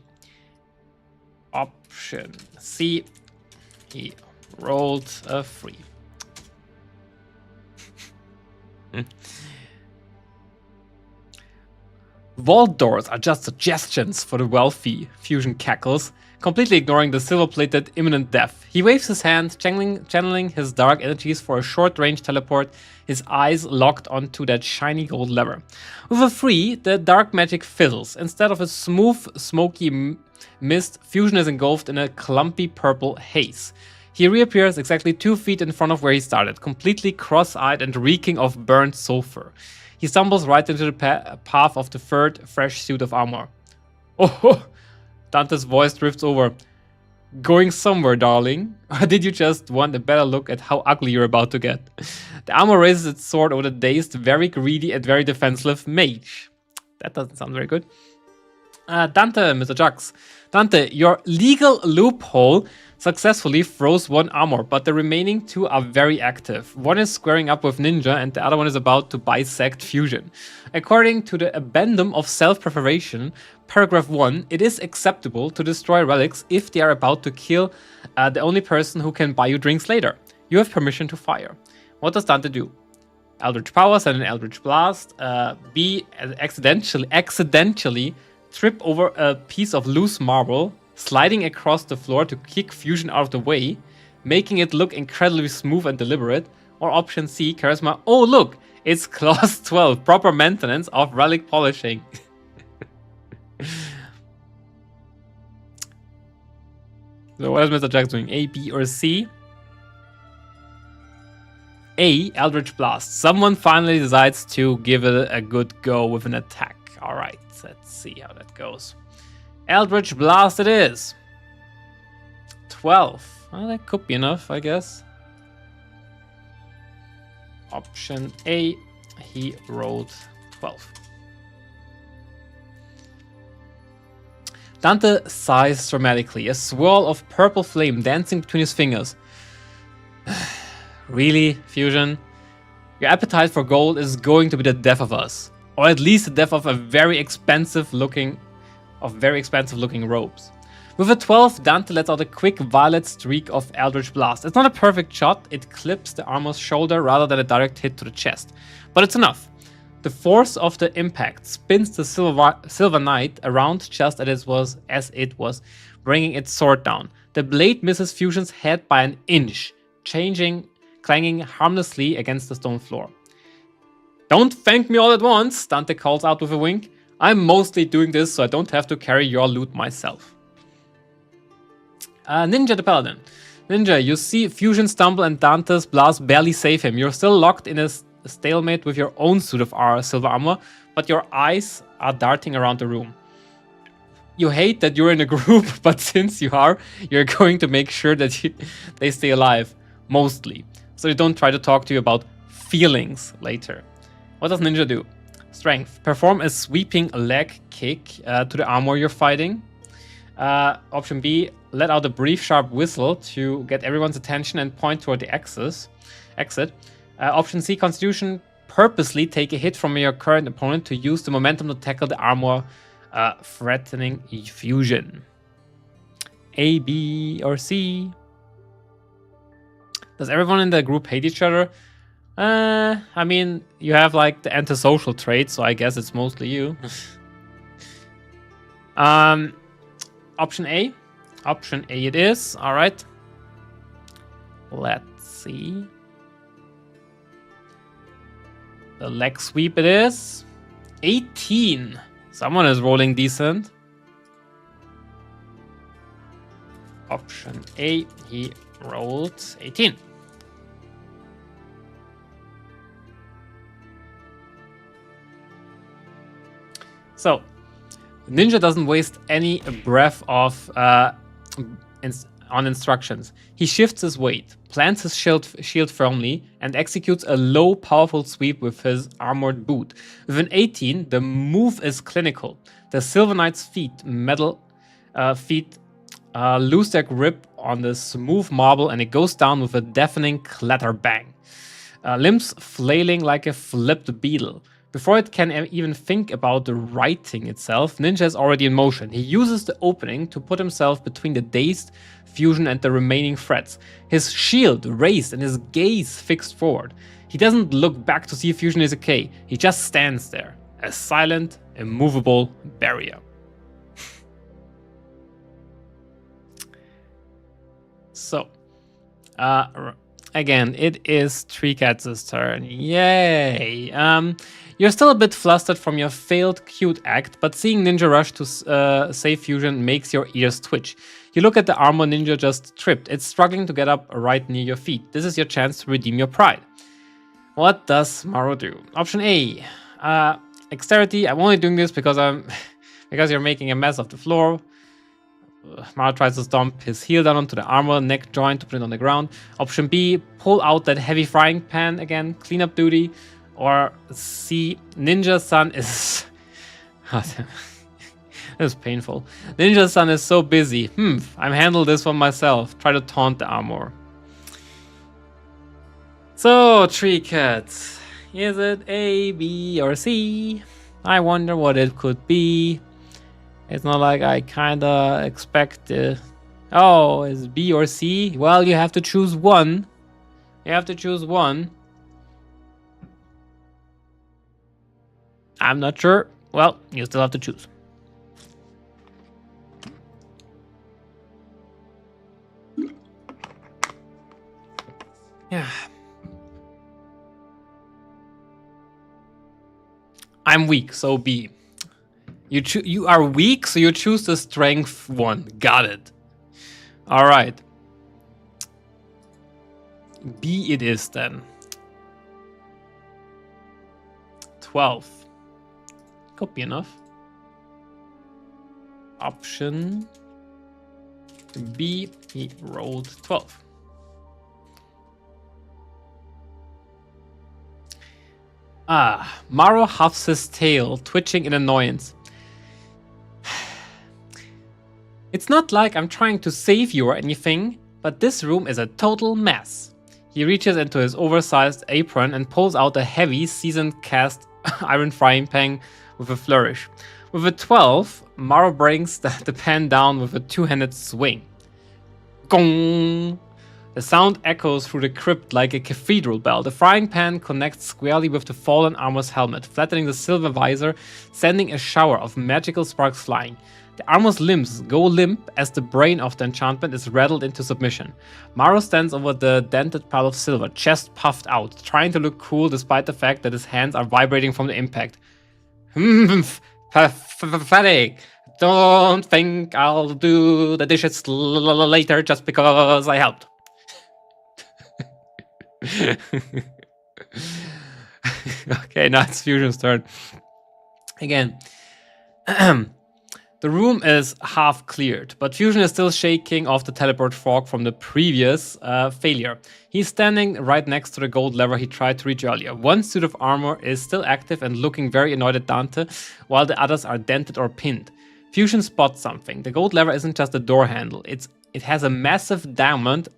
Option C. He rolled a 3. Vault doors are just suggestions for the wealthy, Fusion cackles, completely ignoring the silver-plated imminent death. He waves his hand, channeling his dark energies for a short-range teleport, his eyes locked onto that shiny gold lever. With a 3, the dark magic fizzles. Instead of a smooth, smoky mist, Fusion is engulfed in a clumpy purple haze. He reappears exactly 2 feet in front of where he started, completely cross-eyed and reeking of burnt sulfur. He stumbles right into the path of the third, fresh suit of armor. Oh, Dante's voice drifts over. Going somewhere, darling? Or did you just want a better look at how ugly you're about to get? The armor raises its sword over the dazed, very greedy and very defenseless mage. That doesn't sound very good. Dante, Mr. Jux. Dante, your legal loophole successfully froze one armor, but the remaining two are very active. One is squaring up with Ninja, and the other one is about to bisect Fusion. According to the Addendum of Self-Preservation, paragraph 1, it is acceptable to destroy relics if they are about to kill the only person who can buy you drinks later. You have permission to fire. What does Dante do? Eldritch Powers and an Eldritch Blast. B, accidentally trip over a piece of loose marble, sliding across the floor to kick Fusion out of the way, making it look incredibly smooth and deliberate. Or option C, Charisma. Oh look, it's clause 12, proper maintenance of relic polishing. So what is Mr. Jack doing? A, B, or C? A, Eldritch Blast. Someone finally decides to give it a good go with an attack. Alright, let's see how that goes. Eldritch Blast it is. 12. Well, that could be enough, I guess. Option A, he rolled 12. Dante sighs dramatically, a swirl of purple flame dancing between his fingers. Really, Fusion? Your appetite for gold is going to be the death of us. Or at least the death of very expensive looking robes. With a 12, Dante lets out a quick violet streak of Eldritch Blast. It's not a perfect shot, it clips the armor's shoulder rather than a direct hit to the chest. But it's enough. The force of the impact spins the Silver Knight around just as it was bringing its sword down. The blade misses Fusion's head by an inch, clanging harmlessly against the stone floor. Don't thank me all at once, Dante calls out with a wink. I'm mostly doing this so I don't have to carry your loot myself. Ninja the Paladin. Ninja, you see Fusion stumble and Dante's blast barely save him. You're still locked in a stalemate with your own suit of silver armor, but your eyes are darting around the room. You hate that you're in a group, but since you are, you're going to make sure that they stay alive, mostly. So they don't try to talk to you about feelings later. What does Ninja do? Strength. Perform a sweeping leg kick to the armor you're fighting. Option B, let out a brief sharp whistle to get everyone's attention and point toward the exit. Option C, Constitution, purposely take a hit from your current opponent to use the momentum to tackle the armor threatening Fusion. A, B, or C? Does everyone in the group hate each other? I mean, you have like the antisocial trait, so I guess it's mostly you. Option A. Option A it is. All right. Let's see. The leg sweep it is. 18. Someone is rolling decent. Option A, he rolled 18. So, Ninja doesn't waste any breath on instructions. He shifts his weight, plants his shield firmly, and executes a low, powerful sweep with his armored boot. With an 18, the move is clinical. The Silver Knight's feet lose their grip on the smooth marble, and it goes down with a deafening clatter bang. Limbs flailing like a flipped beetle. Before it can even think about the writing itself, Ninja is already in motion. He uses the opening to put himself between the dazed Fusion and the remaining threats. His shield raised and his gaze fixed forward. He doesn't look back to see if Fusion is okay. He just stands there, a silent, immovable barrier. So, again, it is Tree Cats' turn. Yay! You're still a bit flustered from your failed cute act, but seeing Ninja rush to save Fusion makes your ears twitch. You look at the armor Ninja just tripped. It's struggling to get up right near your feet. This is your chance to redeem your pride. What does Maru do? Option A. Dexterity. I'm only doing this because you're making a mess of the floor. Maru tries to stomp his heel down onto the armor neck joint to put it on the ground. Option B, pull out that heavy frying pan again, cleanup duty. Or C, Ninja-san is... It's painful. Ninja-san is so busy. I'm handle this one myself. Try to taunt the armor. So, Tree Cat. Is it A, B, or C? I wonder what it could be. It's not like I kinda expect oh, is B or C? Well, you have to choose one. You have to choose one. I'm not sure. Well, you still have to choose. Yeah. I'm weak, so B. You are weak, so you choose the strength one. Got it. All right. B it is then. 12. Could be enough. Option B, he rolled 12. Maro huffs his tail, twitching in annoyance. It's not like I'm trying to save you or anything, but this room is a total mess. He reaches into his oversized apron and pulls out a heavy, seasoned cast iron frying pan with a flourish. With a 12, Maro brings the pan down with a two-handed swing. Gong! The sound echoes through the crypt like a cathedral bell. The frying pan connects squarely with the fallen armor's helmet, flattening the silver visor, sending a shower of magical sparks flying. The armor's limbs go limp as the brain of the enchantment is rattled into submission. Maro stands over the dented pile of silver, chest puffed out, trying to look cool despite the fact that his hands are vibrating from the impact. Pathetic. Don't think I'll do the dishes later just because I helped. Okay, now it's Fusion's turn. Again. The room is half cleared, but Fusion is still shaking off the teleport fog from the previous failure. He's standing right next to the gold lever he tried to reach earlier. One suit of armor is still active and looking very annoyed at Dante, while the others are dented or pinned. Fusion spots something. The gold lever isn't just a door handle. It has a massive diamond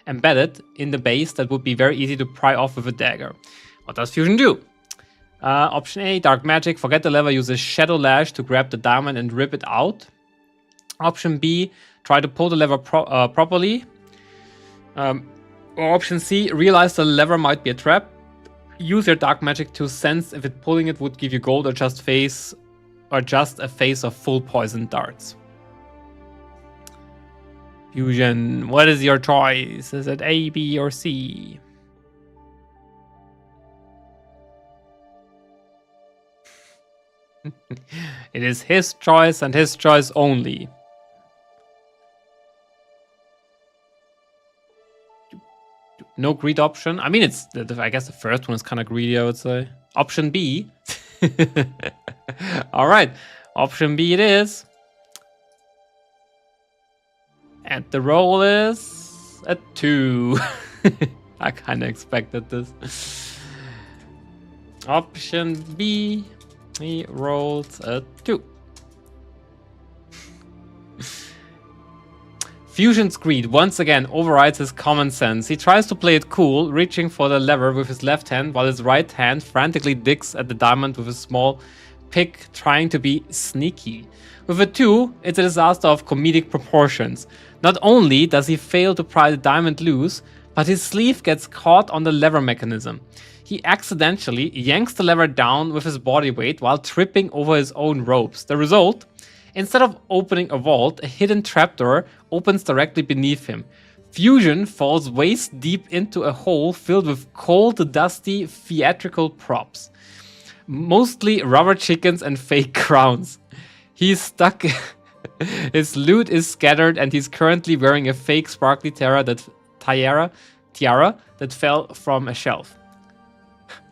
embedded in the base that would be very easy to pry off with a dagger. What does Fusion do? Option A, Dark Magic. Forget the lever, use a Shadow Lash to grab the diamond and rip it out. Option B, try to pull the lever properly. Or option C, realize the lever might be a trap. Use your Dark Magic to sense if pulling it would give you gold or just a face of full poison darts. Fusion, what is your choice? Is it A, B, or C? It is his choice and his choice only. No greed option. I mean, I guess the first one is kind of greedy, I would say. Option B. All right. Option B it is. And the roll is a 2. I kind of expected this. Option B. He rolls a 2. Fusion's greed once again overrides his common sense. He tries to play it cool, reaching for the lever with his left hand while his right hand frantically digs at the diamond with a small pick, trying to be sneaky. With a 2, it's a disaster of comedic proportions. Not only does he fail to pry the diamond loose, but his sleeve gets caught on the lever mechanism. He accidentally yanks the lever down with his body weight while tripping over his own ropes. The result? Instead of opening a vault, a hidden trapdoor opens directly beneath him. Fusion falls waist deep into a hole filled with cold, dusty, theatrical props. Mostly rubber chickens and fake crowns. He's stuck. His loot is scattered and he's currently wearing a fake sparkly tiara that fell from a shelf.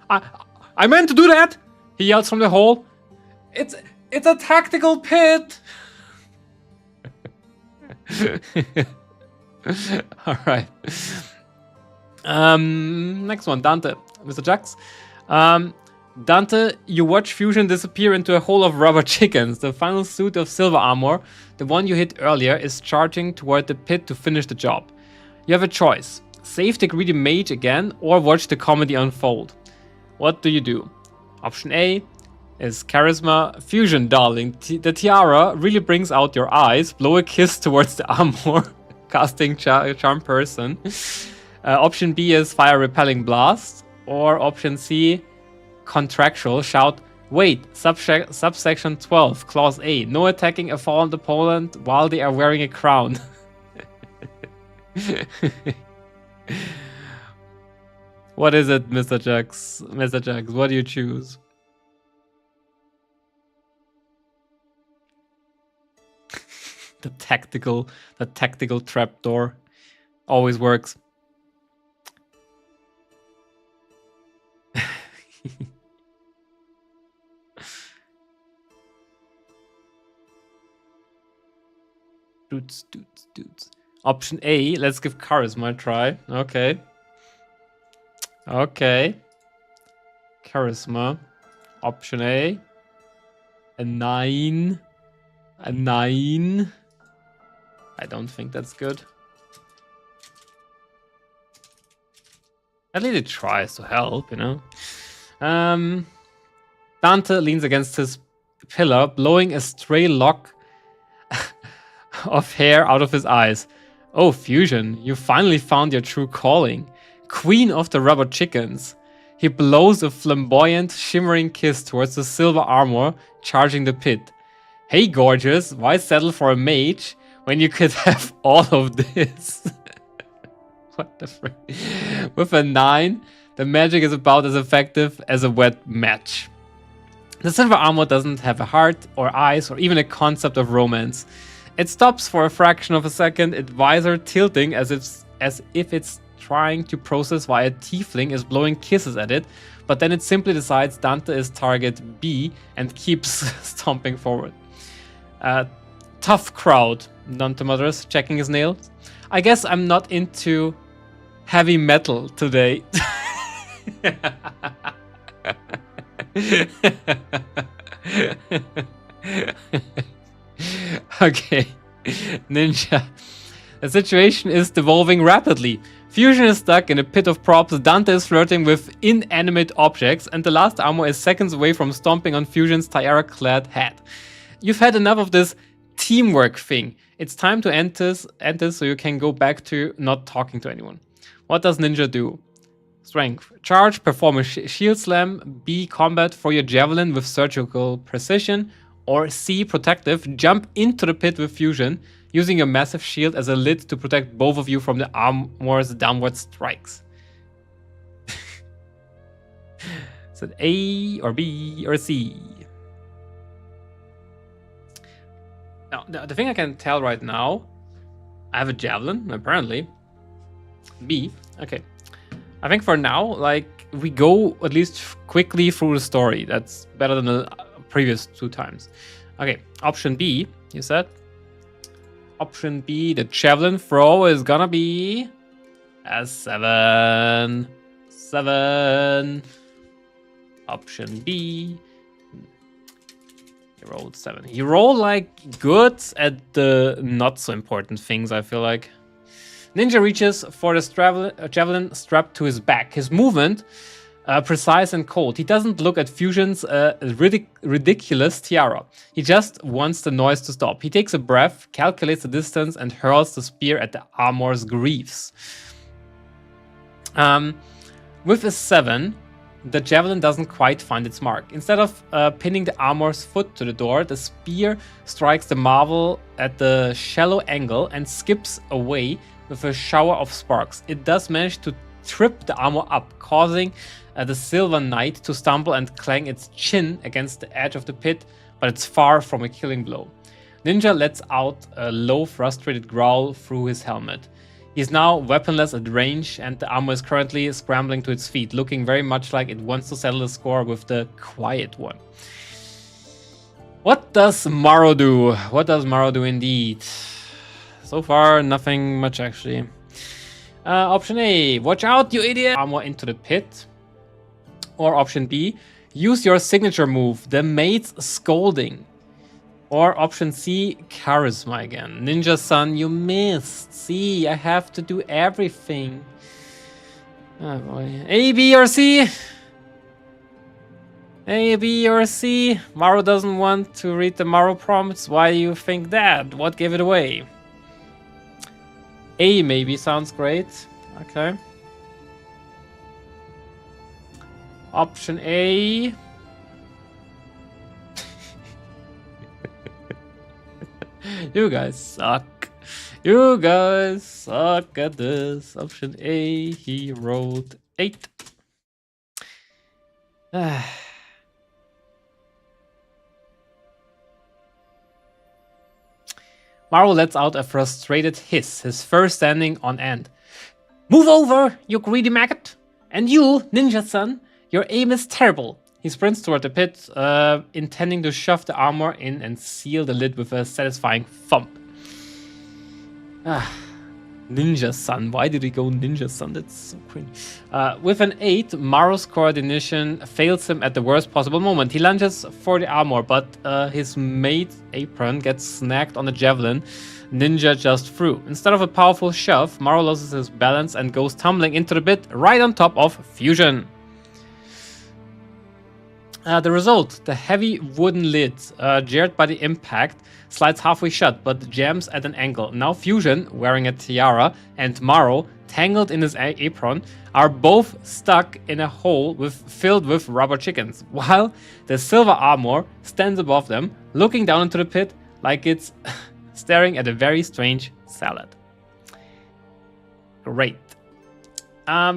I meant to do that! He yells from the hole. It's a tactical pit! Alright. Next one, Dante. Mr. Jax. Dante, you watch Fusion disappear into a hole of rubber chickens. The final suit of silver armor, the one you hit earlier, is charging toward the pit to finish the job. You have a choice. Save the greedy mage again or watch the comedy unfold. What do you do? Option A is Charisma. Fusion, darling. The tiara really brings out your eyes. Blow a kiss towards the armor. Casting Charm Person. Option B is Fire Repelling Blast. Or option C, Contractual. Shout, wait, subsection 12, clause A. No attacking a fallen opponent while they are wearing a crown. What is it, Mr. Jax? Mr. Jax, what do you choose? The tactical trapdoor always works. Dudes. Option A, let's give Charisma a try. Okay. Charisma. Option A. A 9. A 9. I don't think that's good. At least it tries to help, you know. Dante leans against his pillar, blowing a stray lock of hair out of his eyes. Oh, Fusion, you finally found your true calling. Queen of the rubber chickens. He blows a flamboyant, shimmering kiss towards the silver armor, charging the pit. Hey, gorgeous, why settle for a mage when you could have all of this? What the frick? With a 9, the magic is about as effective as a wet match. The silver armor doesn't have a heart or eyes or even a concept of romance. It stops for a fraction of a second, its visor tilting as if it's trying to process why a tiefling is blowing kisses at it, but then it simply decides Dante is target B and keeps stomping forward. Tough crowd, Dante mutters, checking his nails. I guess I'm not into heavy metal today. Okay, Ninja. The situation is devolving rapidly. Fusion is stuck in a pit of props, Dante is flirting with inanimate objects, and the last armor is seconds away from stomping on Fusion's tiara-clad head. You've had enough of this teamwork thing. It's time to end this so you can go back to not talking to anyone. What does Ninja do? Strength. Charge, perform a shield slam. B, combat for your javelin with surgical precision. Or C, protective, jump into the pit with Fusion, using your massive shield as a lid to protect both of you from the armor's downward strikes. Is it A or B or C? Now, the thing I can tell right now, I have a javelin, apparently. B, okay. I think for now, like, we go at least quickly through the story. That's better than the previous 2 times. Okay, option B, you said. Option B, the javelin throw is gonna be a 7. 7. Option B. He rolled 7. He rolled like good at the not so important things, I feel like. Ninja reaches for the javelin strapped to his back. His movement, precise and cold. He doesn't look at Fusion's ridiculous tiara. He just wants the noise to stop. He takes a breath, calculates the distance, and hurls the spear at the armor's greaves. With a 7, the javelin doesn't quite find its mark. Instead of pinning the armor's foot to the door, the spear strikes the marble at the shallow angle and skips away with a shower of sparks. It does manage to trip the armor up, causing the silver knight to stumble and clang its chin against the edge of the pit, but it's far from a killing blow. Ninja lets out a low, frustrated growl through his helmet. He's now weaponless at range, and the armor is currently scrambling to its feet, looking very much like it wants to settle the score with the quiet one. What does Maro do? What does Maro do indeed? So far, nothing much actually. Option A, watch out, you idiot! Armor into the pit. Or option B, Use your signature move, the Maid's Scolding. Or option C, Charisma again. Ninja-san, you missed. See, I have to do everything. Oh boy. A, B, or C? A, B, or C? Maru doesn't want to read the Maru prompts. Why do you think that? What gave it away? A maybe sounds great. Okay. Option A. You guys suck. You guys suck at this. Option A, he rolled 8. Maru lets out a frustrated hiss, his fur standing on end. Move over, you greedy maggot! And you, Ninja-san, your aim is terrible. He sprints toward the pit, intending to shove the armor in and seal the lid with a satisfying thump. Ninja-san. Why did he go Ninja-san? That's so cringe. With an 8, Maru's coordination fails him at the worst possible moment. He lunges for the armor, but his maid apron gets snagged on the javelin Ninja just threw. Instead of a powerful shove, Maru loses his balance and goes tumbling into the pit right on top of Fusion. The result, the heavy wooden lid, jarred by the impact, slides halfway shut, but jams at an angle. Now Fusion, wearing a tiara, and Maru, tangled in his apron, are both stuck in a hole filled with rubber chickens, while the silver armor stands above them, looking down into the pit like it's staring at a very strange salad. Great.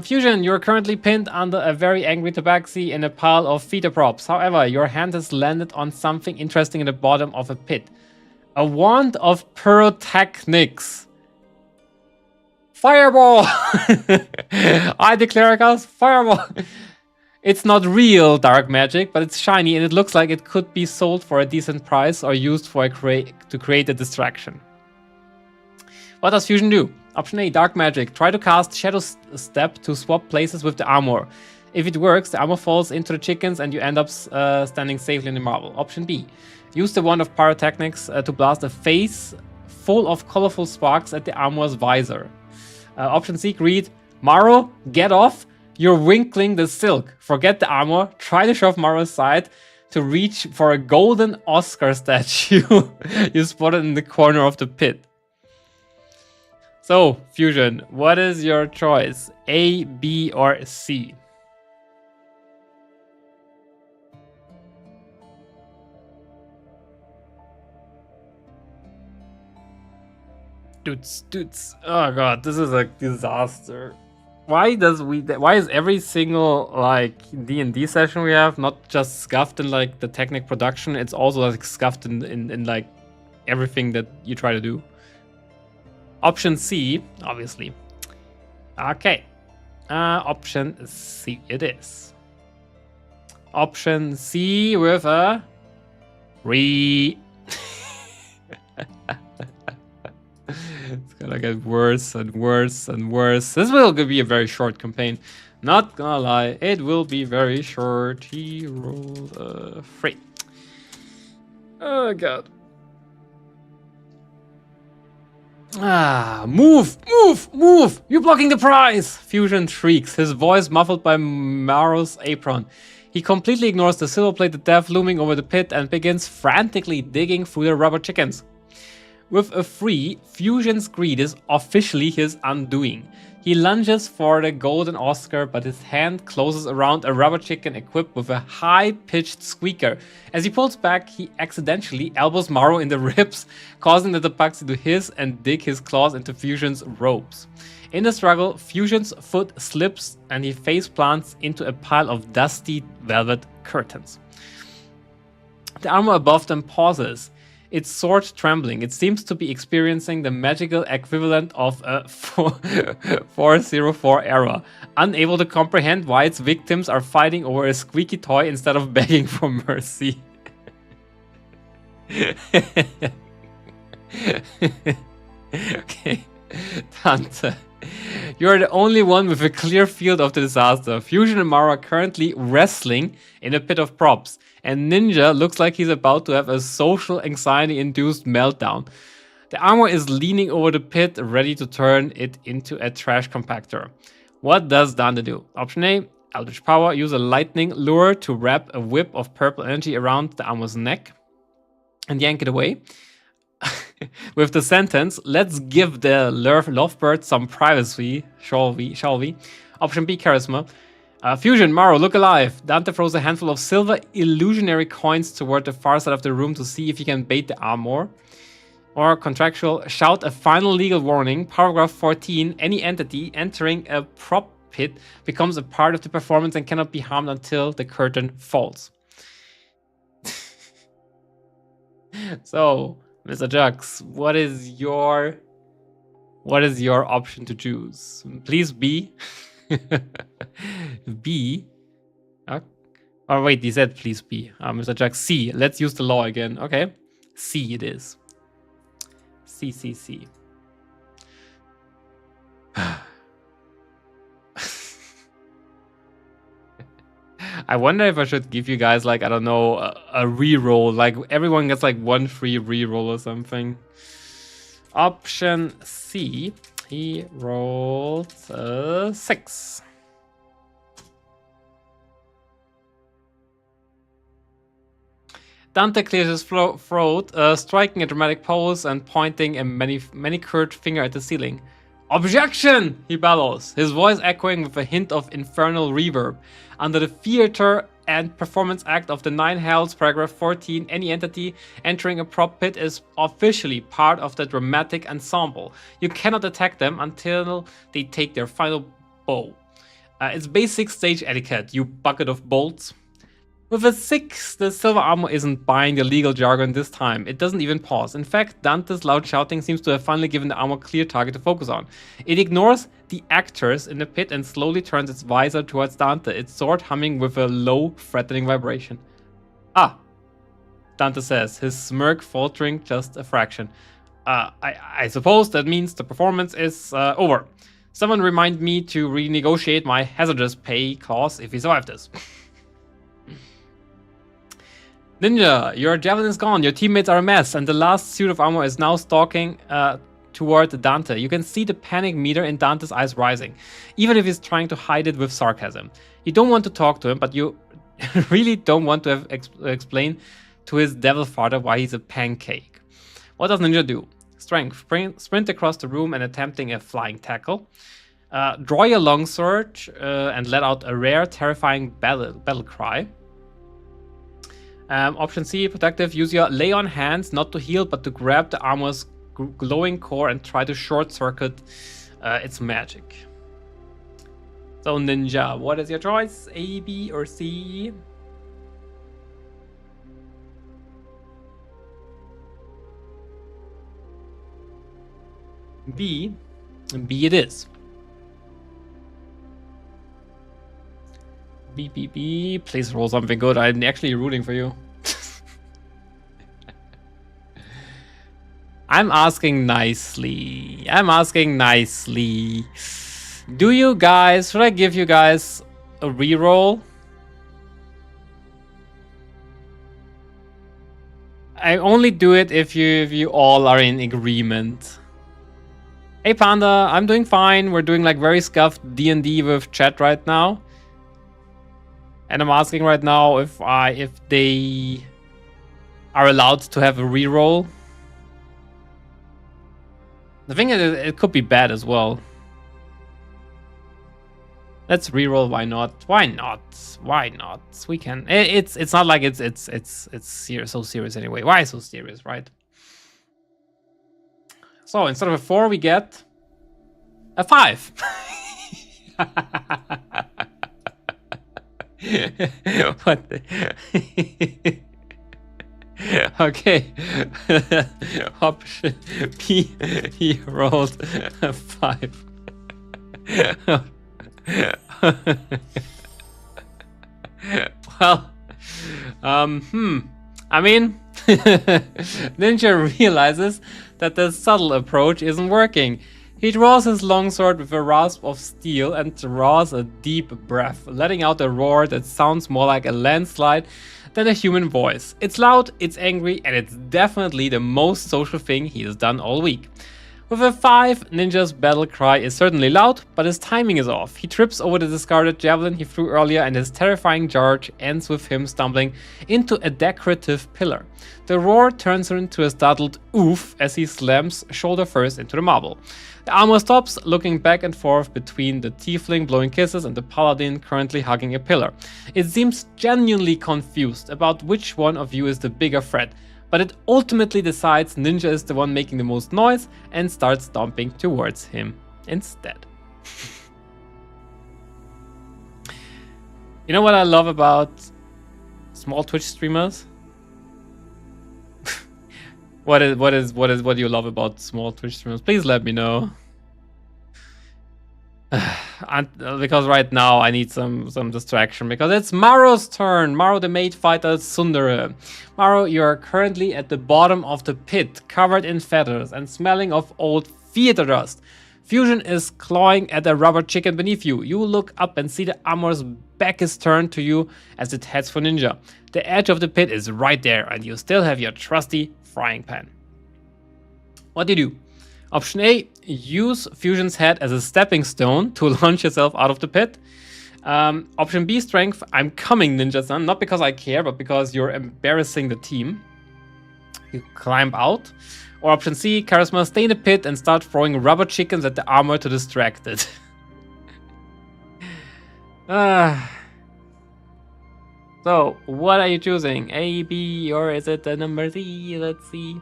Fusion, you're currently pinned under a very angry tabaxi in a pile of feeder props. However, your hand has landed on something interesting in the bottom of a pit. A wand of pyrotechnics. Fireball! I declare a cast fireball. It's not real dark magic, but it's shiny and it looks like it could be sold for a decent price or used for to create a distraction. What does Fusion do? Option A, Dark Magic. Try to cast Shadow Step to swap places with the armor. If it works, the armor falls into the chickens and you end up standing safely in the marble. Option B, use the Wand of Pyrotechnics to blast a face full of colorful sparks at the armor's visor. Option C, Greed. Maru, get off. You're winkling the silk. Forget the armor. Try to shove Maru aside to reach for a golden Oscar statue you spotted in the corner of the pit. So, Fusion, what is your choice? A, B, or C? Dudes. Oh god, this is a disaster. Why is every single like D&D session we have not just scuffed in like the Technic production, it's also like scuffed in like everything that you try to do? Option C, obviously. Okay. Option C it is. Option C with a 3. It's gonna get worse and worse and worse. This will be a very short campaign. Not gonna lie, it will be very short. He rolled a 3. Oh god. Move! You're blocking the prize! Fusion shrieks, his voice muffled by Maru's apron. He completely ignores the silver-plated death looming over the pit and begins frantically digging through the rubber chickens. With a 3, Fusion's greed is officially his undoing. He lunges for the golden Oscar, but his hand closes around a rubber chicken equipped with a high-pitched squeaker. As he pulls back, he accidentally elbows Maru in the ribs, causing the tabaxi to hiss and dig his claws into Fusion's robes. In the struggle, Fusion's foot slips and he face plants into a pile of dusty velvet curtains. The armor above them pauses, its sword trembling. It seems to be experiencing the magical equivalent of a 404 era, unable to comprehend why its victims are fighting over a squeaky toy instead of begging for mercy. Okay, Tante, You are the only one with a clear field of the disaster. Fusion and Mara are currently wrestling in a pit of props, and Ninja looks like he's about to have a social anxiety-induced meltdown. The armor is leaning over the pit, ready to turn it into a trash compactor. What does Dante do? Option A, Eldritch Power. Use a lightning lure to wrap a whip of purple energy around the armor's neck and yank it away. With the sentence, let's give the lovebird some privacy, shall we? Option B, Charisma. Fusion, Maro, look alive. Dante throws a handful of silver illusionary coins toward the far side of the room to see if he can bait the armor. Or contractual, shout a final legal warning. Paragraph 14, any entity entering a prop pit becomes a part of the performance and cannot be harmed until the curtain falls. So, Mr. Jux, what is your option to choose? Please B. B. Oh wait, he said please B. Mr. Jux, C. Let's use the law again. Okay, C it is. C. I wonder if I should give you guys, like, I don't know, a reroll. Like, everyone gets, like, 1 free reroll or something. Option C. He rolled 6. Dante clears his throat, striking a dramatic pose and pointing a manicured finger at the ceiling. Objection! He bellows, his voice echoing with a hint of infernal reverb. Under the Theater and Performance Act of the Nine Hells, paragraph 14, any entity entering a prop pit is officially part of the dramatic ensemble. You cannot attack them until they take their final bow. It's basic stage etiquette, you bucket of bolts. With a 6, the silver armor isn't buying the legal jargon this time. It doesn't even pause. In fact, Dante's loud shouting seems to have finally given the armor a clear target to focus on. It ignores the actors in the pit and slowly turns its visor towards Dante, its sword humming with a low, threatening vibration. Ah, Dante says, his smirk faltering just a fraction. I suppose that means the performance is over. Someone remind me to renegotiate my hazardous pay clause if we survive this. Ninja, your javelin is gone, your teammates are a mess, and the last suit of armor is now stalking toward Dante. You can see the panic meter in Dante's eyes rising, even if he's trying to hide it with sarcasm. You don't want to talk to him, but you really don't want to have explain to his devil father why he's a pancake. What does Ninja do? Strength, sprint across the room and attempting a flying tackle. Draw your longsword and let out a rare, terrifying battle cry. Option C, protective. Use your lay on hands not to heal but to grab the armor's glowing core and try to short circuit its magic. So Ninja, what is your choice? A, B, or C? B. B it is. B. Please roll something good. I'm actually rooting for you. I'm asking nicely. Do you guys, should I give you guys a reroll? I only do it if you all are in agreement. Hey Panda, I'm doing fine. We're doing like very scuffed D&D with chat right now. And I'm asking right now if they are allowed to have a reroll. The thing is, it could be bad as well. Let's reroll. Why not? We can. It's not like it's serious, so serious anyway. Why so serious, right? So instead of a 4, we get a 5. What the okay. Option B, he rolled a 5. Well, I mean, Ninja realizes that the subtle approach isn't working. He draws his longsword with a rasp of steel and draws a deep breath, letting out a roar that sounds more like a landslide than a human voice. It's loud, it's angry, and it's definitely the most social thing he has done all week. With a 5, Ninja's battle cry is certainly loud, but his timing is off. He trips over the discarded javelin he threw earlier, and his terrifying charge ends with him stumbling into a decorative pillar. The roar turns into a startled oof as he slams shoulder first into the marble. The armor stops, looking back and forth between the tiefling blowing kisses and the paladin currently hugging a pillar. It seems genuinely confused about which one of you is the bigger threat, but it ultimately decides Ninja is the one making the most noise and starts stomping towards him instead. You know what I love about small Twitch streamers? What do you love about small Twitch streamers? Please let me know. Because right now I need some distraction, because it's Maro's turn. Maro the maid fighter Sundere. Maro, you are currently at the bottom of the pit, covered in feathers and smelling of old theater dust. Fusion is clawing at a rubber chicken beneath you. You look up and see the armor's back is turned to you as it heads for Ninja. The edge of the pit is right there, and you still have your trusty frying pan. What do you do? Option A, use Fusion's head as a stepping stone to launch yourself out of the pit. Option B, strength, I'm coming, Ninja-san. Not because I care, but because you're embarrassing the team. You climb out. Or option C, charisma, stay in the pit and start throwing rubber chickens at the armor to distract it. So, what are you choosing? A, B, or is it the number C? Let's see.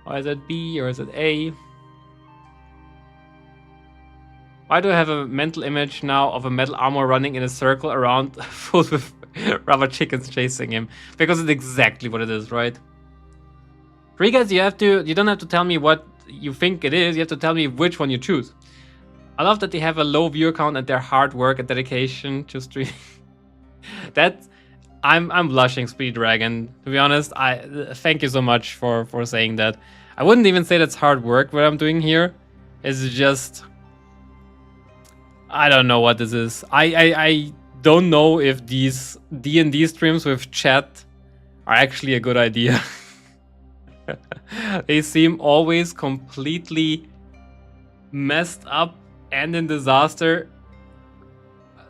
Or is it B, or is it A? Why do I have a mental image now of a metal armor running in a circle around full with rubber chickens chasing him? Because it's exactly what it is, right? Regas, you don't have to tell me what you think it is, you have to tell me which one you choose. I love that they have a low viewer count and their hard work and dedication to streaming. I'm blushing, Speed Dragon. To be honest, I thank you so much for saying that. I wouldn't even say that's hard work what I'm doing here. It's just, I don't know what this is. I don't know if these D&D streams with chat are actually a good idea. They seem always completely messed up and in disaster,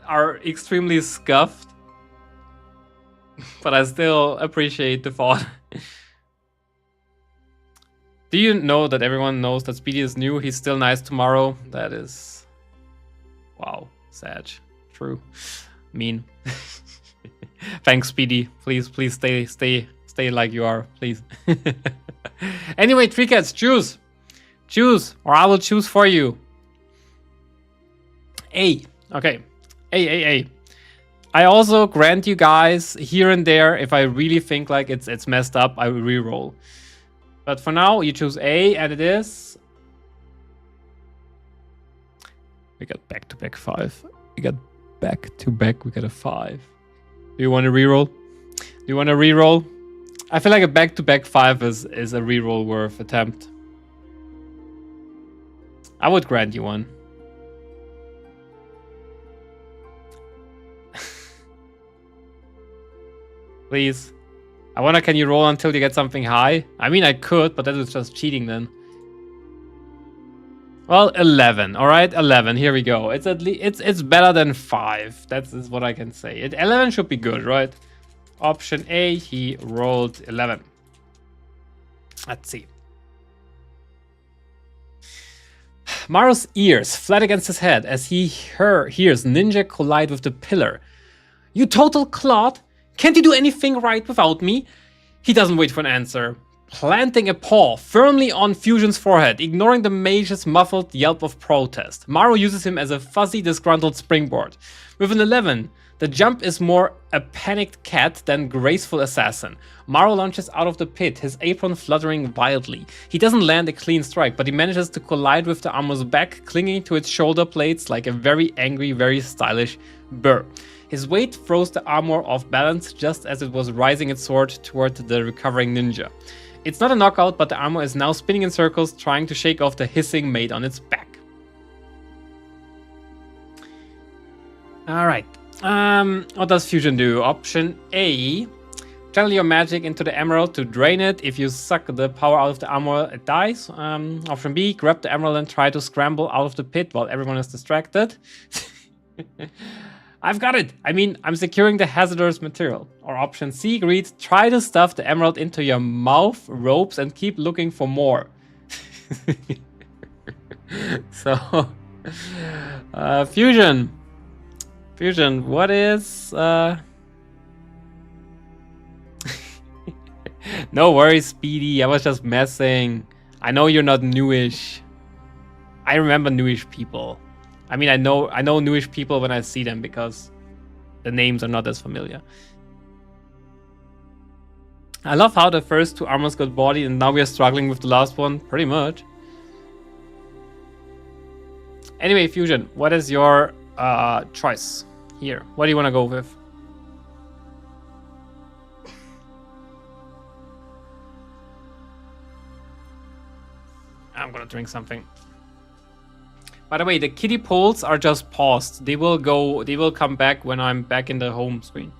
are extremely scuffed. But I still appreciate the thought. Do you know that everyone knows that Speedy is new? He's still nice tomorrow. That is... wow. Sad. True. Mean. Thanks, Speedy. Please stay like you are. Please. Anyway, Three Cats, choose. Choose, or I will choose for you. A. Okay. A. I also grant you guys here and there, if I really think like it's messed up, I will re-roll. But for now, you choose A, and it is... we got back-to-back 5. We got back-to-back, we got a 5. Do you want to re-roll? Do you want to re-roll? I feel like a back-to-back 5 is a re-roll worth attempt. I would grant you one. Please. Can you roll until you get something high? I mean, I could, but that was just cheating then. Well, 11. All right, 11. Here we go. It's at least it's better than 5. That's what I can say. 11 should be good, right? Option A, he rolled 11. Let's see. Maro's ears flat against his head as he hears Ninja collide with the pillar. You total clod! Can't you do anything right without me? He doesn't wait for an answer, planting a paw firmly on Fusion's forehead, ignoring the mage's muffled yelp of protest. Maro uses him as a fuzzy, disgruntled springboard. With an 11, the jump is more a panicked cat than graceful assassin. Maro launches out of the pit, his apron fluttering wildly. He doesn't land a clean strike, but he manages to collide with the armor's back, clinging to its shoulder blades like a very angry, very stylish burr. His weight throws the armor off balance just as it was rising its sword toward the recovering ninja. It's not a knockout, but the armor is now spinning in circles, trying to shake off the hissing made on its back. All right. What does fusion do? Option A: channel your magic into the emerald to drain it. If you suck the power out of the emerald, it dies. Option B: grab the emerald and try to scramble out of the pit while everyone is distracted. I've got it. I mean, I'm securing the hazardous material. Or option C reads: try to stuff the emerald into your mouth, ropes, and keep looking for more. So, fusion. Fusion, what is... No worries, Speedy. I was just messing. I know you're not newish. I remember newish people. I mean, I know newish people when I see them because the names are not as familiar. I love how the first two armors got bodied and now we are struggling with the last one, pretty much. Anyway, Fusion, what is your choice here? What do you want to go with? I'm gonna drink something. By the way, the kiddie polls are just paused. They will come back when I'm back in the home screen.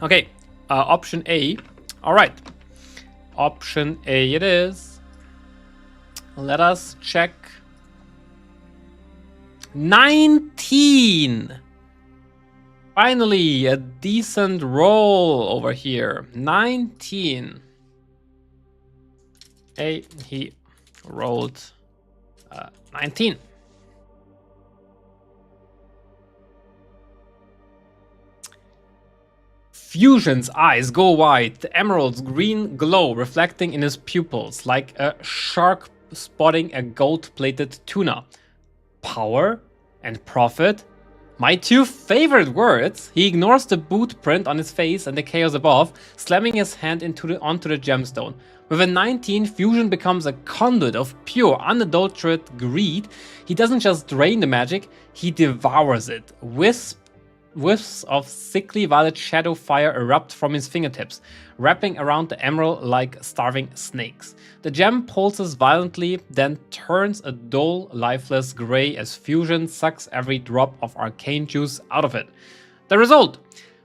Okay, option A. All right, option A it is. Let us check. 19. Finally, a decent roll over here. 19. He rolled 19. Fusion's eyes go wide, the emerald's green glow reflecting in his pupils like a shark spotting a gold-plated tuna. Power and profit, my two favorite words. He ignores the boot print on his face and the chaos above, slamming his hand onto the gemstone. With a 19, Fusion becomes a conduit of pure, unadulterated greed. He doesn't just drain the magic, he devours it. Wisps of sickly violet shadow fire erupt from his fingertips, wrapping around the emerald like starving snakes. The gem pulses violently, then turns a dull, lifeless gray as Fusion sucks every drop of arcane juice out of it. The result: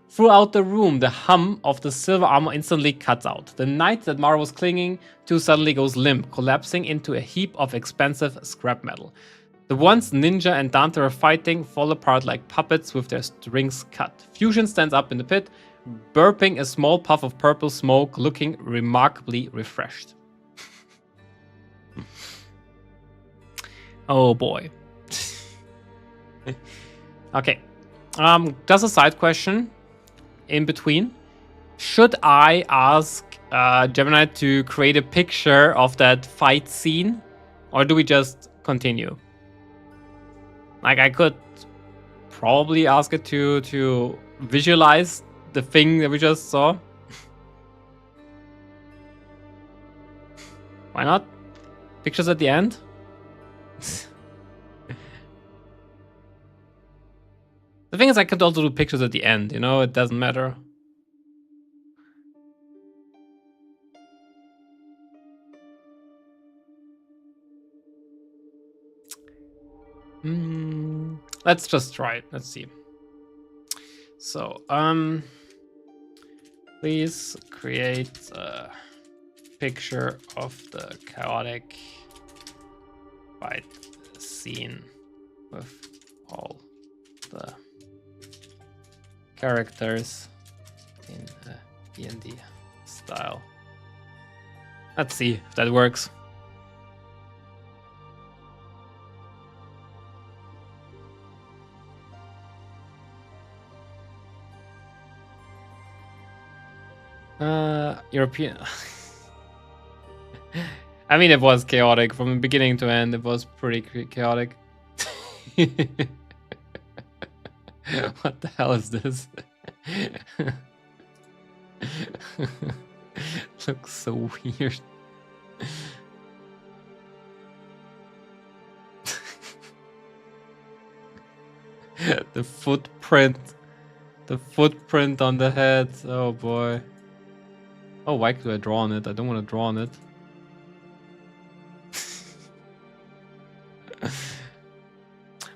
throughout the room, the hum of the silver armor instantly cuts out. The knight that Mara was clinging to suddenly goes limp, collapsing into a heap of expensive scrap metal. The ones Ninja and Dante are fighting fall apart like puppets with their strings cut. Fusion stands up in the pit, burping a small puff of purple smoke, looking remarkably refreshed. Oh boy. Okay. Just a side question in between. Should I ask Gemini to create a picture of that fight scene? Or do we just continue? Like, I could probably ask it to visualize the thing that we just saw. Why not? Pictures at the end? The thing is, I could also do pictures at the end, you know? It doesn't matter. Let's just try it. Let's see. So, please create a picture of the chaotic fight scene with all the characters in a D&D style. Let's see if that works. European. I mean, it was chaotic from beginning to end. It was pretty chaotic. What the hell is this? Looks so weird. The footprint on the head. Oh boy. Oh, why do I draw on it? I don't want to draw on it.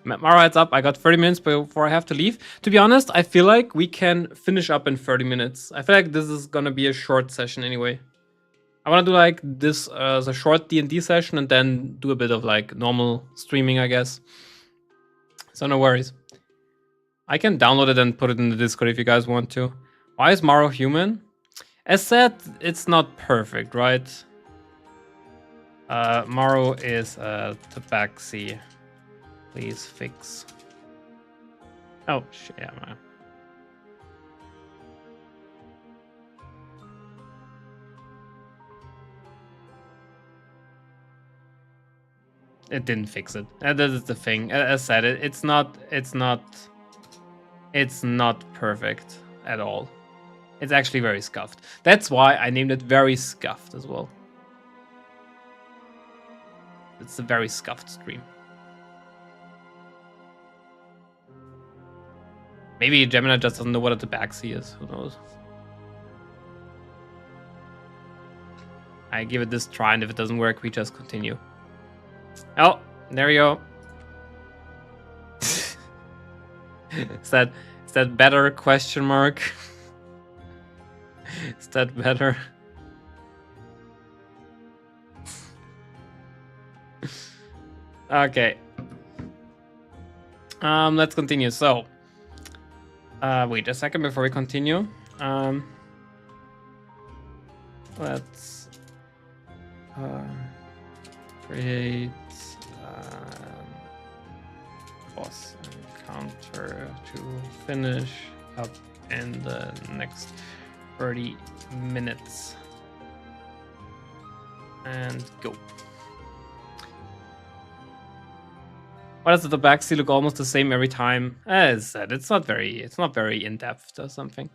Mara, heads up. I got 30 minutes before I have to leave. To be honest, I feel like we can finish up in 30 minutes. I feel like this is gonna be a short session anyway. I want to do like this as a short D&D session and then do a bit of like normal streaming, I guess. So no worries. I can download it and put it in the Discord if you guys want to. Why is Maro human? As said, it's not perfect, right? Maro is a tabaxi. Please fix. Oh, shit, yeah, man. It didn't fix it. That is the thing. As said, it's not perfect at all. It's actually very scuffed. That's why I named it very scuffed as well. It's a very scuffed stream. Maybe Gemini just doesn't know what a tabaxi is. Who knows? I give it this try, and if it doesn't work, we just continue. Oh, there we go. Is that better? Question mark. Is that better? Okay. Let's continue. So, wait a second before we continue. Let's create boss encounter to finish up in the next 30 minutes. And go. Why does the tabaxi look almost the same every time? As said, it's not very in-depth or something.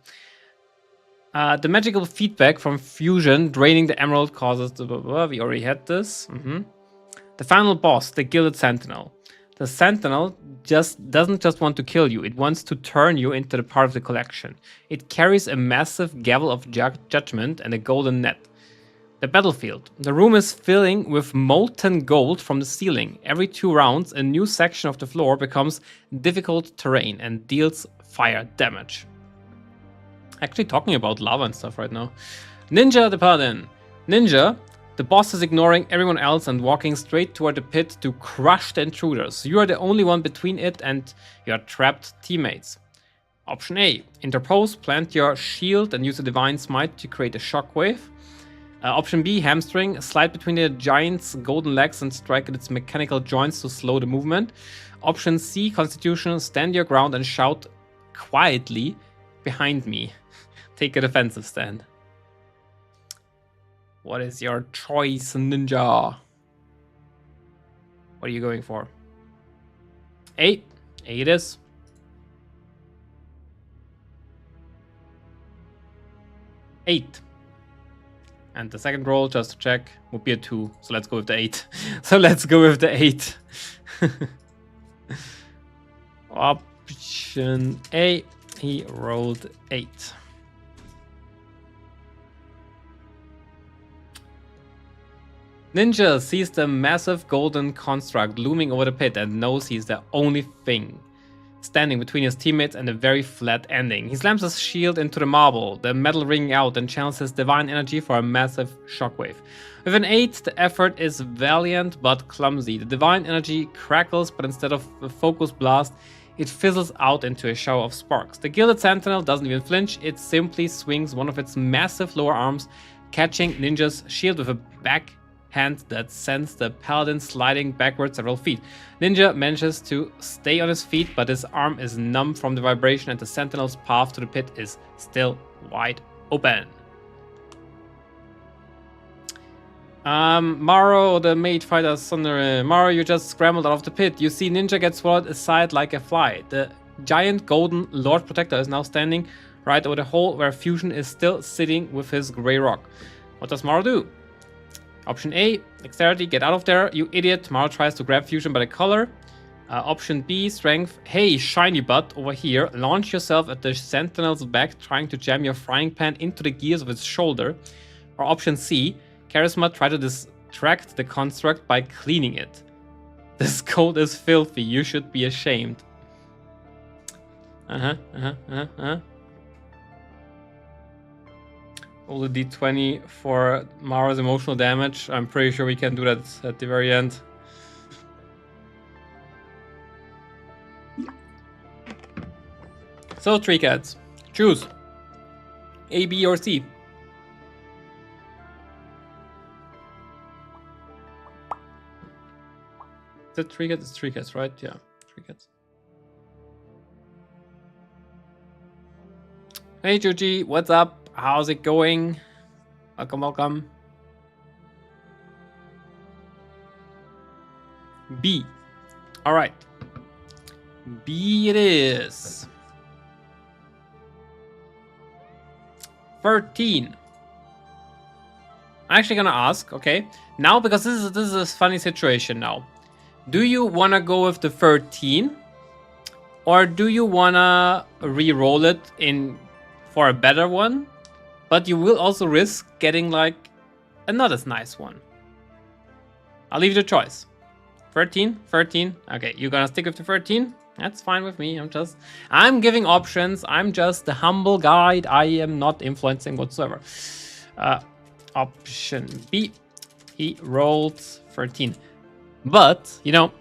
The magical feedback from fusion draining the emerald causes the blah, blah, blah. We already had this. The final boss, the Gilded Sentinel. The Sentinel doesn't just want to kill you, it wants to turn you into the part of the collection. It carries a massive gavel of judgment and a golden net. The battlefield. The room is filling with molten gold from the ceiling. Every 2 rounds, a new section of the floor becomes difficult terrain and deals fire damage. Actually talking about lava and stuff right now. Ninja the Paladin. Ninja, the boss is ignoring everyone else and walking straight toward the pit to crush the intruders. You are the only one between it and your trapped teammates. Option A. Interpose, plant your shield and use a divine smite to create a shockwave. Option B. Hamstring, slide between the giant's golden legs and strike at its mechanical joints to slow the movement. Option C. Constitution, stand your ground and shout quietly behind me. Take a defensive stand. What is your choice, Ninja? What are you going for? A. A it is. Eight. And the second roll, just to check, would be a 2. So let's go with the 8. So let's go with the 8. Option A. He rolled 8. Ninja sees the massive golden construct looming over the pit and knows he's the only thing standing between his teammates and a very flat ending. He slams his shield into the marble, the metal ringing out, and channels his divine energy for a massive shockwave. With an 8, the effort is valiant but clumsy. The divine energy crackles, but instead of a focus blast, it fizzles out into a shower of sparks. The Gilded Sentinel doesn't even flinch, it simply swings one of its massive lower arms, catching Ninja's shield with a backhand that sends the paladin sliding backwards several feet. Ninja manages to stay on his feet, but his arm is numb from the vibration and the Sentinel's path to the pit is still wide open. Maro, the maid fighter, Maro, you just scrambled out of the pit. You see Ninja get swallowed aside like a fly. The giant golden Lord Protector is now standing right over the hole where Fusion is still sitting with his grey rock. What does Maro do? Option A, dexterity, get out of there, you idiot. Maro tries to grab Fusion by the collar. Option B, strength. Hey, shiny butt, over here. Launch yourself at the Sentinel's back, trying to jam your frying pan into the gears of its shoulder. Or option C, charisma, try to distract the construct by cleaning it. This code is filthy. You should be ashamed. Roll the d20 for Mara's emotional damage. I'm pretty sure we can do that at the very end. So, three cats. Choose. A, B, or C. Is it three cats? It's three cats, right? Yeah, three cats. Hey, Juji, what's up? How's it going? Welcome, welcome. B. All right. B it is. 13. I'm actually gonna ask, okay? Now, because this is a funny situation now. Do you wanna go with the 13? Or do you wanna re-roll it in for a better one? But you will also risk getting like a not as nice one. I'll leave you the choice. 13, 13. Okay, you're gonna stick with the 13? That's fine with me. I'm giving options. I'm just the humble guide. I am not influencing whatsoever. Option B. He rolled 13. But, you know,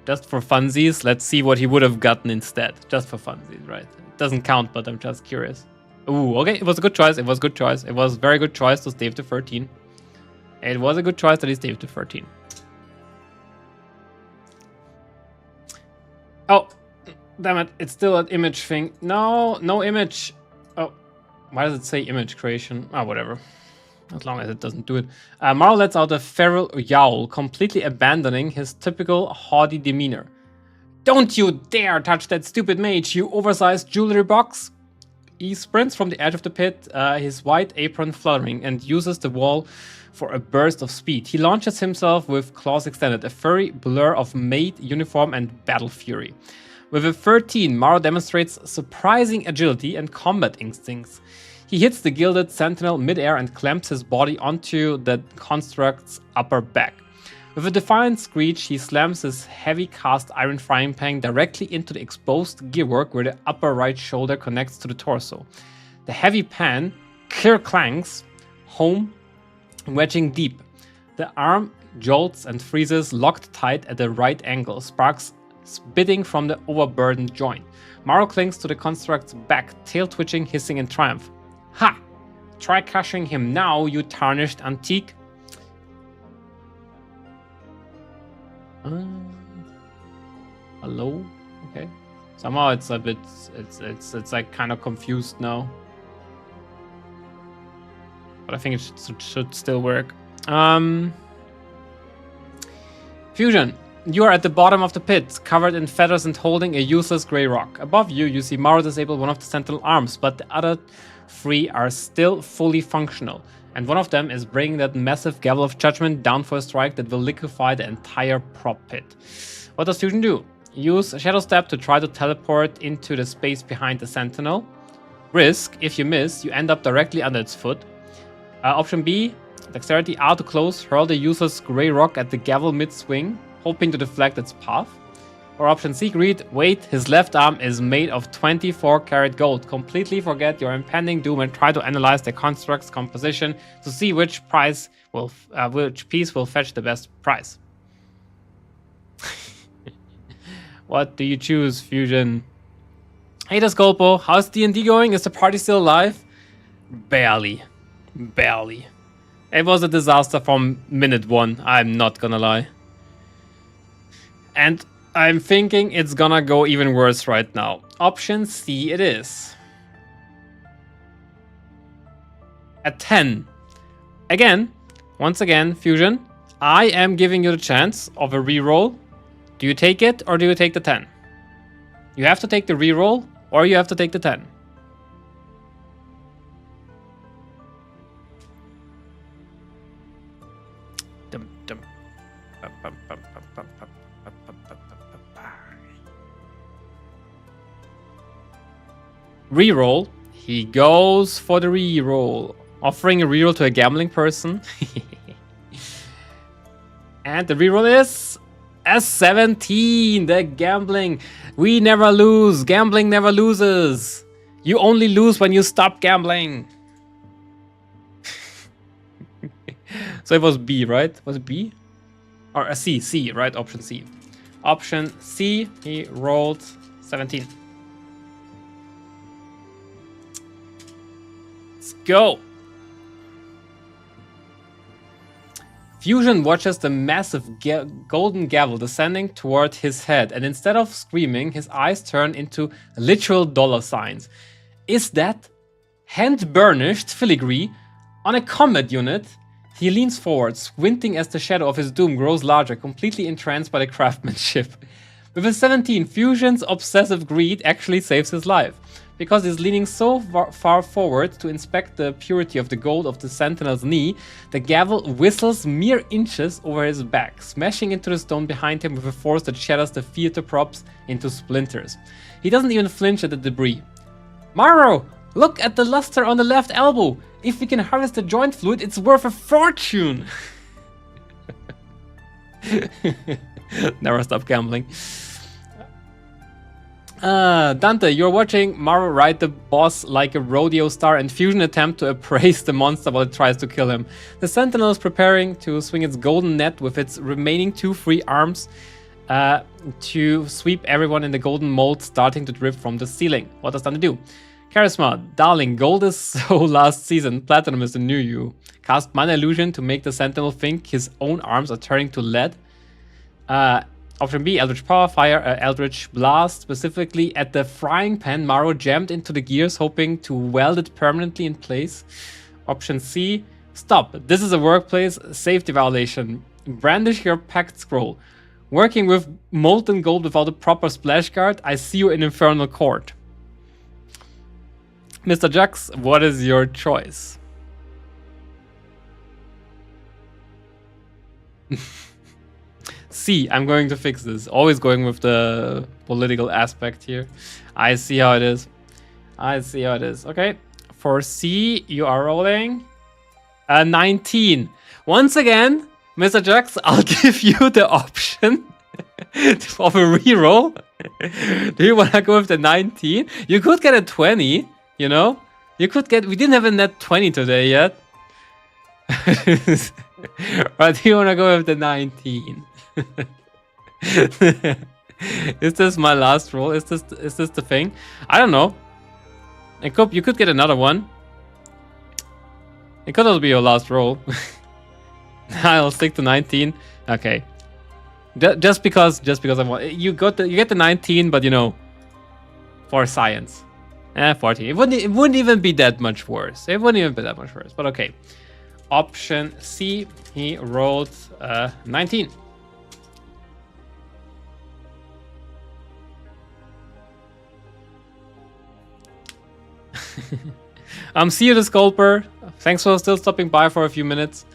just for funsies, let's see what he would have gotten instead. Just for funsies, right? It doesn't count, but I'm just curious. Ooh, okay. It was a good choice. It was a good choice. It was a very good choice to stay with the 13. It was a good choice that he stayed with the 13. Oh, damn it. It's still an image thing. No, no image. Oh, why does it say image creation? Oh, whatever. As long as it doesn't do it. Maro lets out a feral yowl, completely abandoning his typical haughty demeanor. Don't you dare touch that stupid mage, you oversized jewelry box! He sprints from the edge of the pit, his white apron fluttering, and uses the wall for a burst of speed. He launches himself with claws extended, a furry blur of maid, uniform, and battle fury. With a 13, Maro demonstrates surprising agility and combat instincts. He hits the gilded sentinel midair and clamps his body onto the construct's upper back. With a defiant screech, he slams his heavy cast iron frying pan directly into the exposed gearwork where the upper right shoulder connects to the torso. The heavy pan clangs home, wedging deep. The arm jolts and freezes, locked tight at the right angle, sparks spitting from the overburdened joint. Maro clings to the construct's back, tail twitching, hissing in triumph. Ha! Try crushing him now, you tarnished antique. Hello? Okay. Somehow it's a bit, it's like kind of confused now. But I think it should still work. Fusion. You are at the bottom of the pit, covered in feathers and holding a useless grey rock. Above you, you see Maro disable one of the sentinel arms, but the other three are still fully functional. And one of them is bringing that massive gavel of judgment down for a strike that will liquefy the entire prop pit. What does Fusion do? Use Shadow Step to try to teleport into the space behind the sentinel. Risk, if you miss, you end up directly under its foot. Option B, Dexterity R to close, hurl the useless grey rock at the gavel mid-swing, hoping to deflect its path. Or option C, Greed, wait, his left arm is made of 24 karat gold. Completely forget your impending doom and try to analyze the construct's composition to see which piece will fetch the best price. What do you choose, Fusion? Hey, Desculpo, how's D&D going? Is the party still alive? Barely. Barely. It was a disaster from minute one, I'm not gonna lie. And I'm thinking it's gonna go even worse right now. Option C it is. A 10. Again, once again, Fusion, I am giving you the chance of a reroll. Do you take it or do you take the 10? You have to take the reroll or you have to take the 10. Reroll. He goes for the reroll. Offering a reroll to a gambling person. And the reroll is A 17! The gambling! We never lose! Gambling never loses! You only lose when you stop gambling! So it was B, right? Was it B? Or a C, right? Option C. Option C, he rolled 17. Let's go! Fusion watches the massive golden gavel descending toward his head, and instead of screaming, his eyes turn into literal dollar signs. Is that hand-burnished filigree on a combat unit? He leans forward, squinting as the shadow of his doom grows larger, completely entranced by the craftsmanship. With a 17, Fusion's obsessive greed actually saves his life. Because he's leaning so far forward to inspect the purity of the gold of the sentinel's knee, the gavel whistles mere inches over his back, smashing into the stone behind him with a force that shatters the theater props into splinters. He doesn't even flinch at the debris. Maro, look at the luster on the left elbow! If we can harvest the joint fluid, it's worth a fortune! Never stop gambling. Dante, you're watching Maro ride the boss like a rodeo star and Fusion attempt to appraise the monster while it tries to kill him. The Sentinel is preparing to swing its golden net with its remaining 2 free arms to sweep everyone in the golden mold starting to drip from the ceiling. What does Dante do? Charisma, darling, gold is so last season, platinum is the new you. Cast Mana Illusion to make the Sentinel think his own arms are turning to lead. Option B, Eldritch Power, fire Eldritch Blast, specifically at the frying pan. Maro jammed into the gears, hoping to weld it permanently in place. Option C, stop. This is a workplace safety violation. Brandish your pact scroll. Working with molten gold without a proper splash guard, I see you in Infernal Court. Mr. Jux, what is your choice? C, I'm going to fix this. Always going with the political aspect here. I see how it is. I see how it is. Okay. For C, you are rolling a 19. Once again, Mr. Jux, I'll give you the option of a reroll. Do you want to go with the 19? You could get a 20, you know? You could get... We didn't have a net 20 today yet. But do you want to go with the 19? Is this my last roll? Is this the thing? I don't know. You could get another one. It could also be your last roll. I'll stick to 19. Okay. Just because I want you get the 19, but you know, for science. 40. It wouldn't even be that much worse. It wouldn't even be that much worse. But okay. Option C. He rolled 19. See you, the Sculper. Thanks for still stopping by for a few minutes.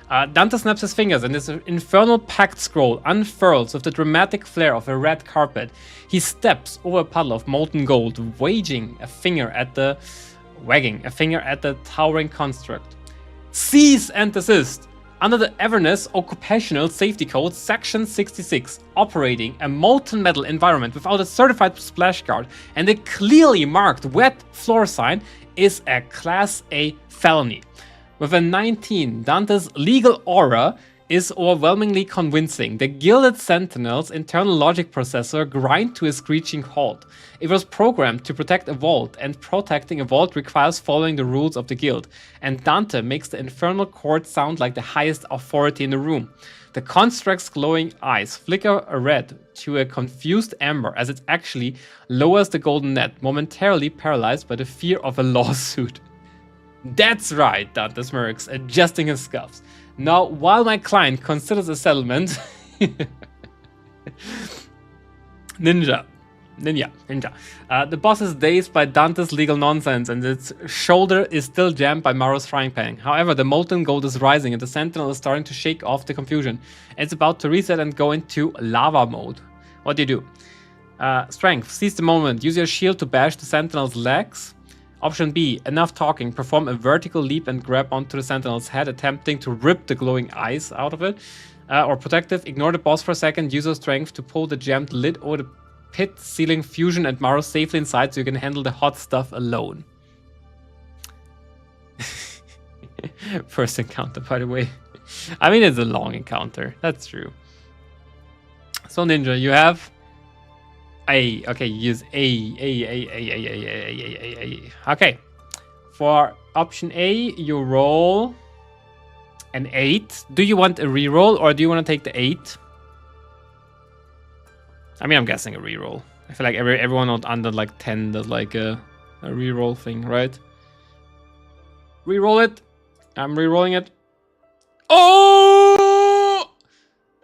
Dante snaps his fingers and his infernal pact scroll unfurls with the dramatic flare of a red carpet. He steps over a puddle of molten gold, wagging a finger at the towering construct. Cease and desist! Under the Everness Occupational Safety Code, Section 66, operating a molten metal environment without a certified splash guard and a clearly marked wet floor sign is a Class A felony. With a 19, Dante's legal aura is overwhelmingly convincing. The Gilded Sentinel's internal logic processor grind to a screeching halt. It was programmed to protect a vault, and protecting a vault requires following the rules of the guild. And Dante makes the Infernal Court sound like the highest authority in the room. The construct's glowing eyes flicker a red to a confused amber as it actually lowers the golden net, momentarily paralyzed by the fear of a lawsuit. That's right, Dante smirks, adjusting his scuffs. Now, while my client considers a settlement... Ninja. The boss is dazed by Dante's legal nonsense and its shoulder is still jammed by Maro's frying pan. However, the molten gold is rising and the Sentinel is starting to shake off the confusion. It's about to reset and go into lava mode. What do you do? Strength. Seize the moment. Use your shield to bash the Sentinel's legs. Option B, enough talking. Perform a vertical leap and grab onto the sentinel's head, attempting to rip the glowing eyes out of it. Or protective, ignore the boss for a second, use your strength to pull the jammed lid over the pit, sealing fusion and Maro safely inside so you can handle the hot stuff alone. First encounter, by the way. I mean, it's a long encounter. That's true. So, Ninja, you have A. Okay, use A. Okay. For option A, you roll an 8. Do you want a reroll or do you want to take the 8? I mean, I'm guessing a reroll. I feel like everyone under like 10 does like a reroll thing, right? Reroll it. I'm rerolling it. Oh!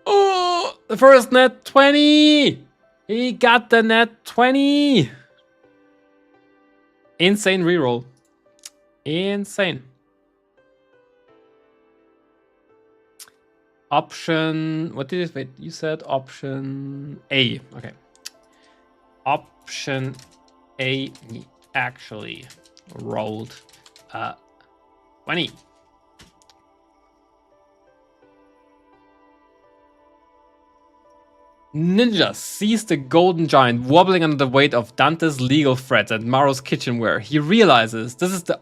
Oh! The first net 20! He got the net 20! Insane reroll. Insane. Option... What did it... Wait, you said option A. Okay. Option A actually rolled 20. Ninja sees the golden giant wobbling under the weight of Dante's legal threats and Maro's kitchenware. He realizes this is the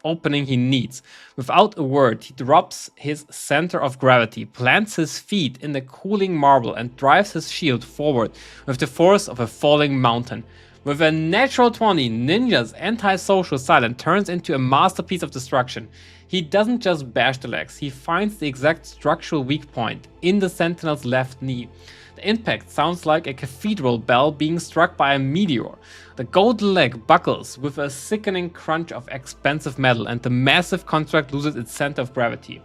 opening he needs. Without a word, he drops his center of gravity, plants his feet in the cooling marble, and drives his shield forward with the force of a falling mountain. With a natural 20, Ninja's antisocial silence turns into a masterpiece of destruction. He doesn't just bash the legs, he finds the exact structural weak point in the Sentinel's left knee. The impact sounds like a cathedral bell being struck by a meteor. The golden leg buckles with a sickening crunch of expensive metal, and the massive construct loses its center of gravity.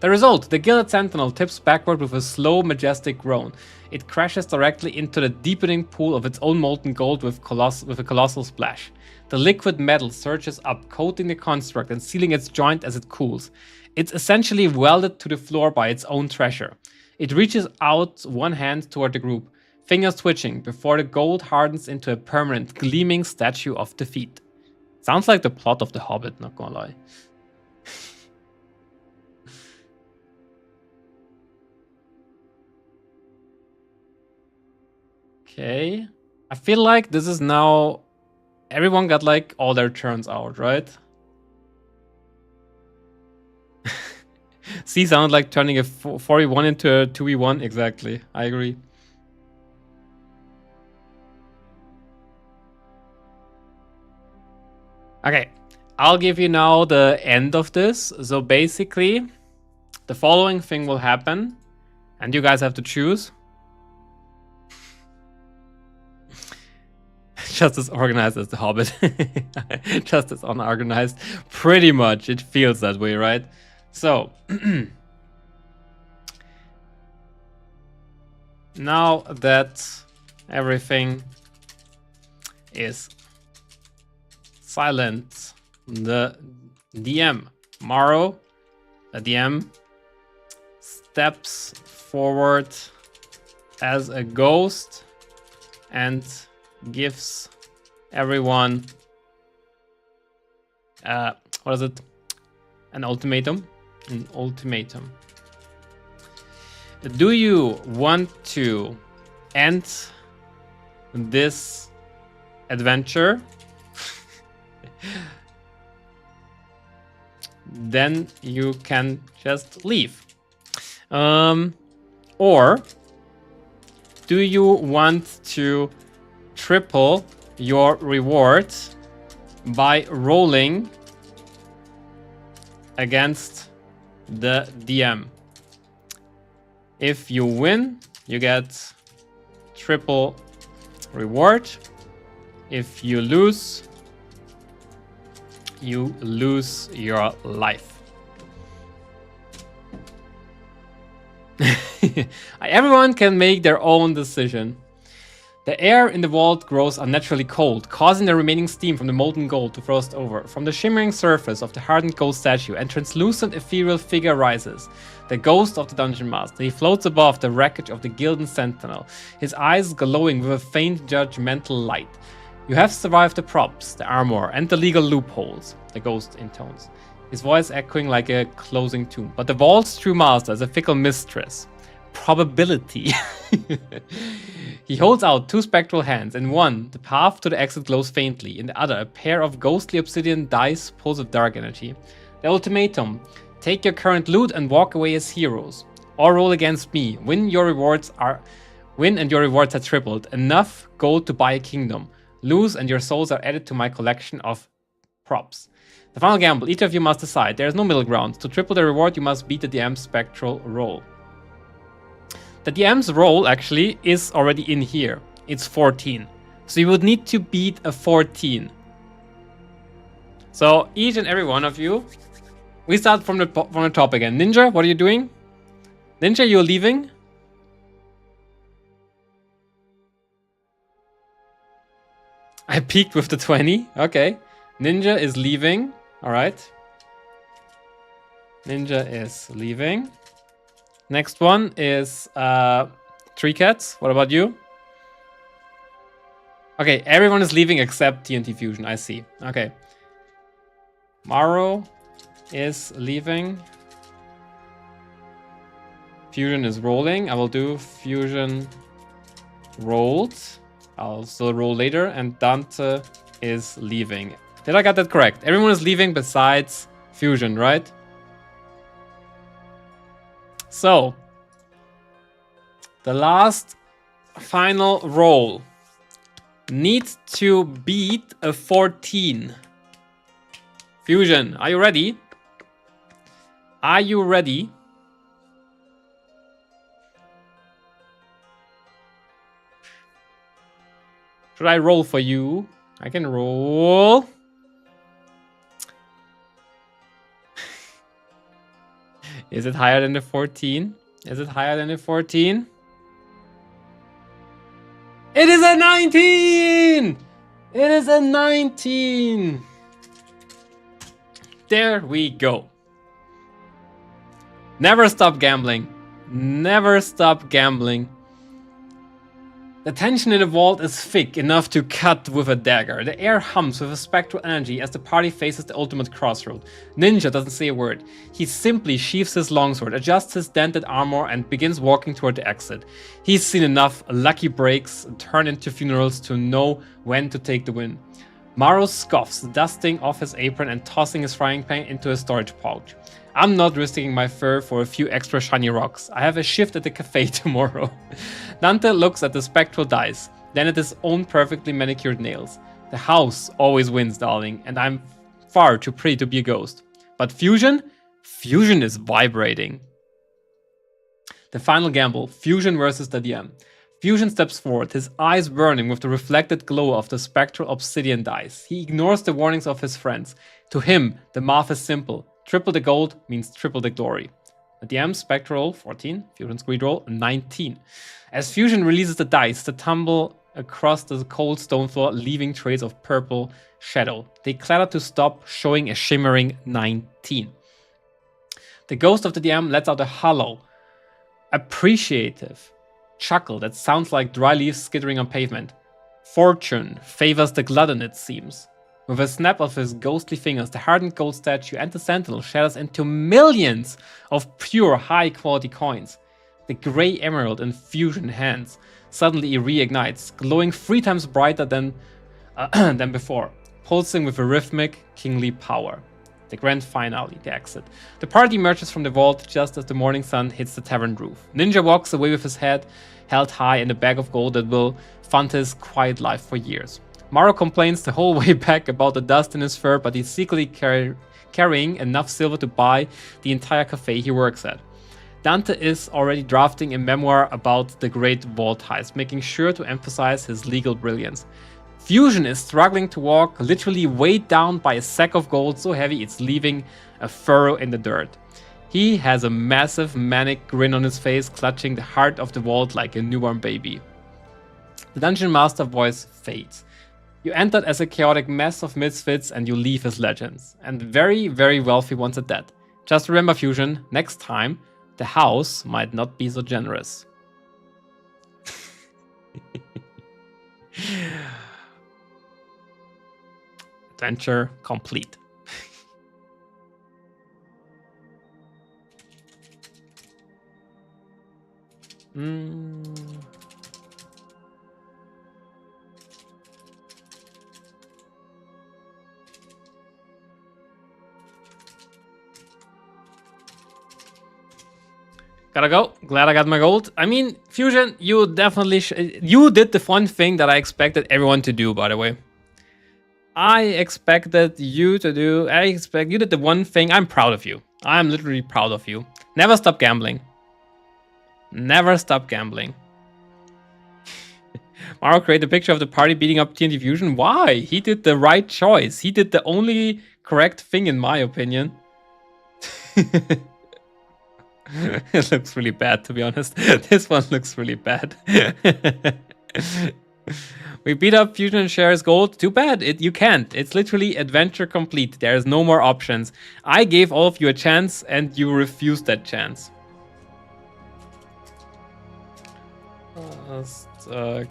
The result, the Gilded Sentinel tips backward with a slow, majestic groan. It crashes directly into the deepening pool of its own molten gold with a colossal splash. The liquid metal surges up, coating the construct and sealing its joint as it cools. It's essentially welded to the floor by its own treasure. It reaches out one hand toward the group, fingers twitching, before the gold hardens into a permanent, gleaming statue of defeat. Sounds like the plot of The Hobbit, not gonna lie. Okay. I feel like this is now... Everyone got like all their turns out, right? C sounded like turning a 4v1 into a 2v1. Exactly. I agree. Okay. I'll give you now the end of this. So basically, the following thing will happen. And you guys have to choose. Just as organized as The Hobbit. Just as unorganized. Pretty much. It feels that way, right? So, now that everything is silent, the DM, Maro, the DM, steps forward as a ghost and gives everyone, what is it? An ultimatum. An ultimatum. Do you want to end this adventure? Then you can just leave. Or do you want to triple your reward by rolling against the DM? If you win, you get triple reward. If you lose, you lose your life. Everyone can make their own decision. The air in the vault grows unnaturally cold, causing the remaining steam from the molten gold to frost over. From the shimmering surface of the hardened gold statue, a translucent ethereal figure rises. The ghost of the dungeon master. He floats above the wreckage of the Gilded Sentinel, his eyes glowing with a faint judgmental light. You have survived the props, the armor, and the legal loopholes, the ghost intones, his voice echoing like a closing tomb. But the vault's true master is a fickle mistress. Probability. He holds out 2 spectral hands. In one, the path to the exit glows faintly. In the other, a pair of ghostly obsidian dice pulse with dark energy. The ultimatum: take your current loot and walk away as heroes. Or roll against me. Win and your rewards are tripled. Enough gold to buy a kingdom. Lose and your souls are added to my collection of props. The final gamble. Each of you must decide. There is no middle ground. To triple the reward, you must beat the DM's spectral roll. The DM's roll actually is already in here. It's 14. So you would need to beat a 14. So each and every one of you, we start from the top again. Ninja, what are you doing? Ninja, you're leaving? I peaked with the 20. Okay. Ninja is leaving. All right. Ninja is leaving. Next one is Tree Cats. What about you? Okay, everyone is leaving except TNT Fusion. I see. Okay. Maro is leaving. Fusion is rolling. I will do Fusion rolled. I'll still roll later. And Dante is leaving. Did I get that correct? Everyone is leaving besides Fusion, right? So, the last final roll needs to beat a 14. Fusion, are you ready? Are you ready? Should I roll for you? I can roll. Is it higher than the 14? Is it higher than the 14? It is a 19! It is a 19! There we go. Never stop gambling. Never stop gambling. The tension in the vault is thick enough to cut with a dagger. The air hums with a spectral energy as the party faces the ultimate crossroad. Ninja doesn't say a word. He simply sheaths his longsword, adjusts his dented armor, and begins walking toward the exit. He's seen enough lucky breaks turn into funerals to know when to take the win. Maro scoffs, dusting off his apron and tossing his frying pan into a storage pouch. I'm not risking my fur for a few extra shiny rocks. I have a shift at the cafe tomorrow. Dante looks at the spectral dice, then at his own perfectly manicured nails. The house always wins, darling, and I'm far too pretty to be a ghost. But Fusion? Fusion is vibrating. The final gamble, Fusion versus the DM. Fusion steps forward, his eyes burning with the reflected glow of the spectral obsidian dice. He ignores the warnings of his friends. To him, the math is simple. Triple the gold means triple the glory. The DM spectral 14, Fusion's greed roll 19. As Fusion releases the dice, they tumble across the cold stone floor, leaving trails of purple shadow. They clatter to stop, showing a shimmering 19. The ghost of the DM lets out a hollow, appreciative chuckle that sounds like dry leaves skittering on pavement. Fortune favors the glutton, it seems. With a snap of his ghostly fingers, the hardened gold statue and the sentinel shatters into millions of pure, high-quality coins. The grey emerald in Fusion hands suddenly reignites, glowing 3 times brighter than before, pulsing with a rhythmic, kingly power. The grand finale, the exit. The party emerges from the vault just as the morning sun hits the tavern roof. Ninja walks away with his head held high and a bag of gold that will fund his quiet life for years. Maro complains the whole way back about the dust in his fur, but he's secretly carrying enough silver to buy the entire cafe he works at. Dante is already drafting a memoir about the great vault heist, making sure to emphasize his legal brilliance. Fusion is struggling to walk, literally weighed down by a sack of gold so heavy it's leaving a furrow in the dirt. He has a massive manic grin on his face, clutching the heart of the vault like a newborn baby. The dungeon master voice fades. You entered as a chaotic mess of misfits and you leave as legends. And very, very wealthy ones at that. Just remember, Fusion, next time, the house might not be so generous. Adventure complete. Gotta go. Glad I got my gold. I mean, Fusion, you definitely you did the fun thing that I expected everyone to do, by the way. I expected you to do... you did the one thing. I'm proud of you. I'm literally proud of you. Never stop gambling. Never stop gambling. Maro created a picture of the party beating up TNT Fusion. Why? He did the right choice. He did the only correct thing, in my opinion. It looks really bad, to be honest. This one looks really bad. We beat up Fusion and shares gold. Too bad. You can't. It's literally adventure complete. There's no more options. I gave all of you a chance, and you refused that chance.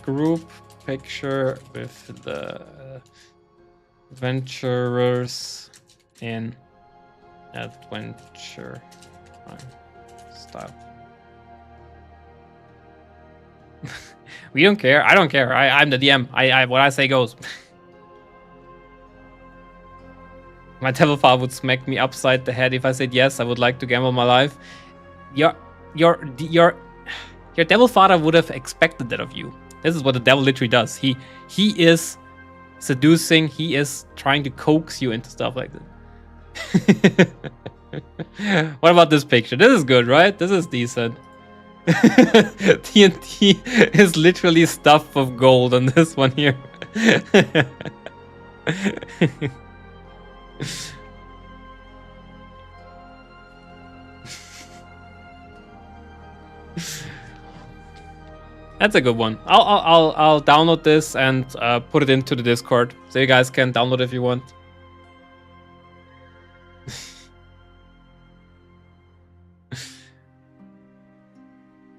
Group picture with the adventurers in adventure style. We don't care. I don't care. I'm the DM. What I say goes. My devil father would smack me upside the head if I said yes. I would like to gamble my life. Your devil father would have expected that of you. This is what the devil literally does. He is seducing. He is trying to coax you into stuff like that. What about this picture? This is good, right? This is decent. TNT is literally stuffed with gold on this one here. That's a good one. I'll download this and put it into the Discord so you guys can download if you want.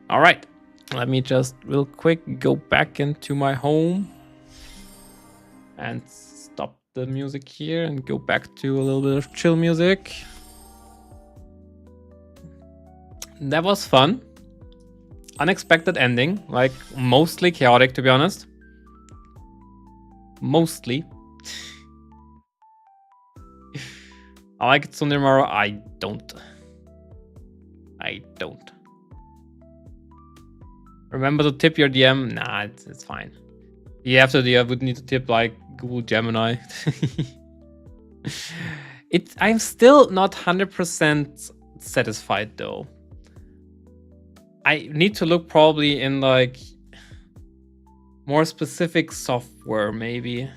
All right, let me just real quick go back into my home and stop the music here and go back to a little bit of chill music. That was fun. Unexpected ending, like mostly chaotic, to be honest. Mostly. I like it tomorrow. I don't. Remember to tip your DM. Nah, it's fine. You have to. I would need to tip like Google Gemini. I'm still not 100% satisfied though. I need to look probably in like more specific software, maybe.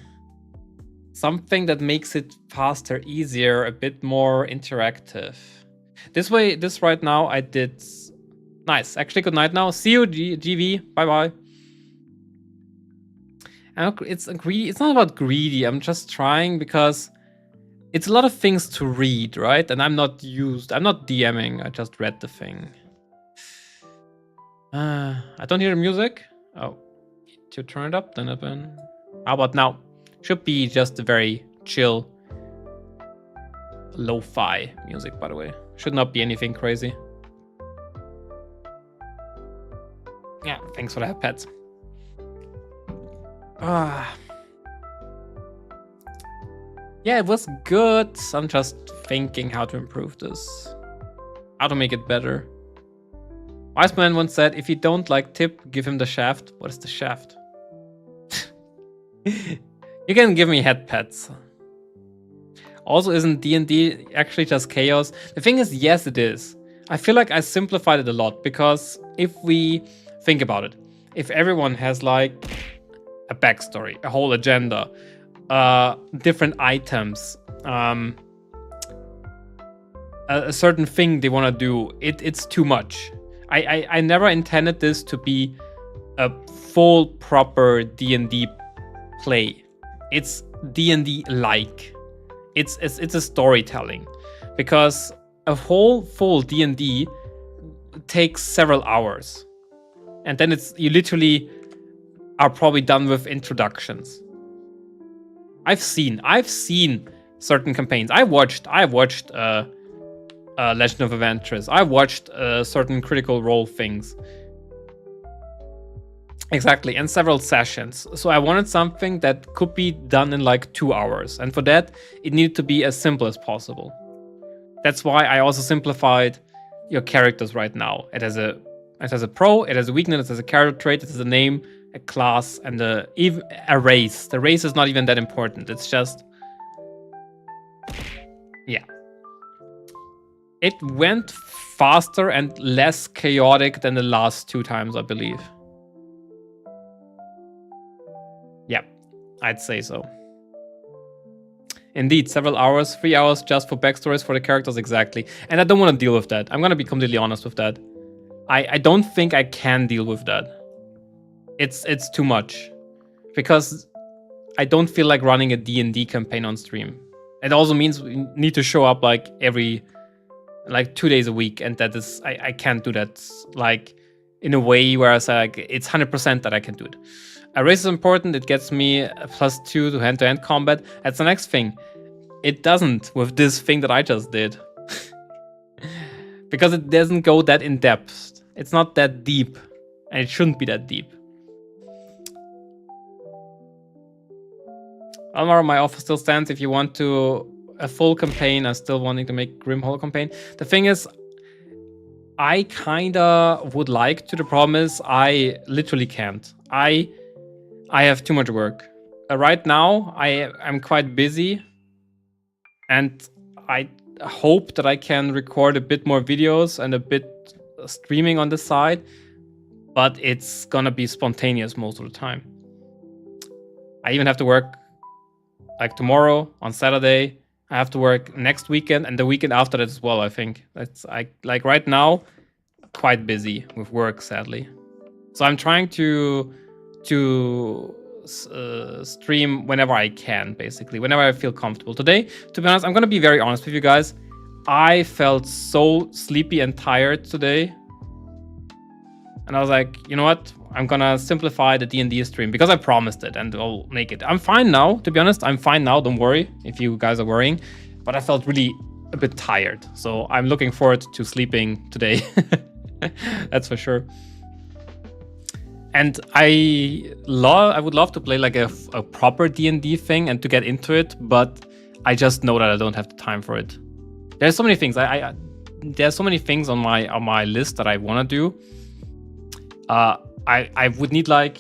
Something that makes it faster, easier, a bit more interactive. This right now I did. Nice. Actually, good night now. See you, GV. Bye-bye. It's greedy. It's not about greedy. I'm just trying because it's a lot of things to read, right? And I'm not DMing. I just read the thing. I don't hear the music. Oh, to turn it up, then open. How about now? Should be just a very chill lo-fi music, by the way. Should not be anything crazy. Yeah, thanks for the pets. Yeah, it was good. I'm just thinking how to improve this. How to make it better. Wise man once said, if you don't like tip, give him the shaft. What is the shaft? You can give me head pets. Also, isn't D&D actually just chaos? The thing is, yes, it is. I feel like I simplified it a lot because if we think about it, if everyone has like a backstory, a whole agenda, different items, a certain thing they want to do, it's too much. I never intended this to be a full proper D&D play. It's D&D like. It's a storytelling, because a whole full D&D takes several hours, and then you literally are probably done with introductions. I've seen certain campaigns. I watched Legend of Adventures. I watched certain Critical Role things. Exactly, and several sessions. So I wanted something that could be done in like 2 hours. And for that, it needed to be as simple as possible. That's why I also simplified your characters right now. It has a pro, it has a weakness, it has a character trait, it has a name, a class, and a race. The race is not even that important. It's just... yeah. It went faster and less chaotic than the last 2 times, I believe. Yeah, I'd say so. Indeed, several hours, 3 hours just for backstories for the characters, exactly. And I don't want to deal with that. I'm going to be completely honest with that. I don't think I can deal with that. It's too much. Because I don't feel like running a D&D campaign on stream. It also means we need to show up like 2 days a week, and that is, I can't do that like in a way where I say like it's 100% that I can do it. A race is important. It gets me a +2 to hand-to-hand combat. That's the next thing. It doesn't with this thing that I just did. Because it doesn't go that in depth. It's not that deep. And it shouldn't be that deep. Almar, my offer still stands. If you want to a full campaign, I'm still wanting to make Grim Hollow campaign. The thing is, I kinda would like to. The problem is, I literally can't. I have too much work. Right now, I'm quite busy. And I hope that I can record a bit more videos and a bit streaming on the side. But it's gonna be spontaneous most of the time. I even have to work like tomorrow, on Saturday. I have to work next weekend and the weekend after that as well, I think. Like right now, quite busy with work, sadly. So I'm trying to stream whenever I can, basically, whenever I feel comfortable. Today, to be honest, I'm gonna be very honest with you guys. I felt so sleepy and tired today. And I was like, you know what? I'm gonna simplify the D&D stream because I promised it and I'll make it. I'm fine now, to be honest. I'm fine now, don't worry if you guys are worrying. But I felt really a bit tired. So I'm looking forward to sleeping today. That's for sure. And I would love to play like a proper D&D thing and to get into it, but I just know that I don't have the time for it. There's so many things. There's so many things on my list that I want to do. I would need like...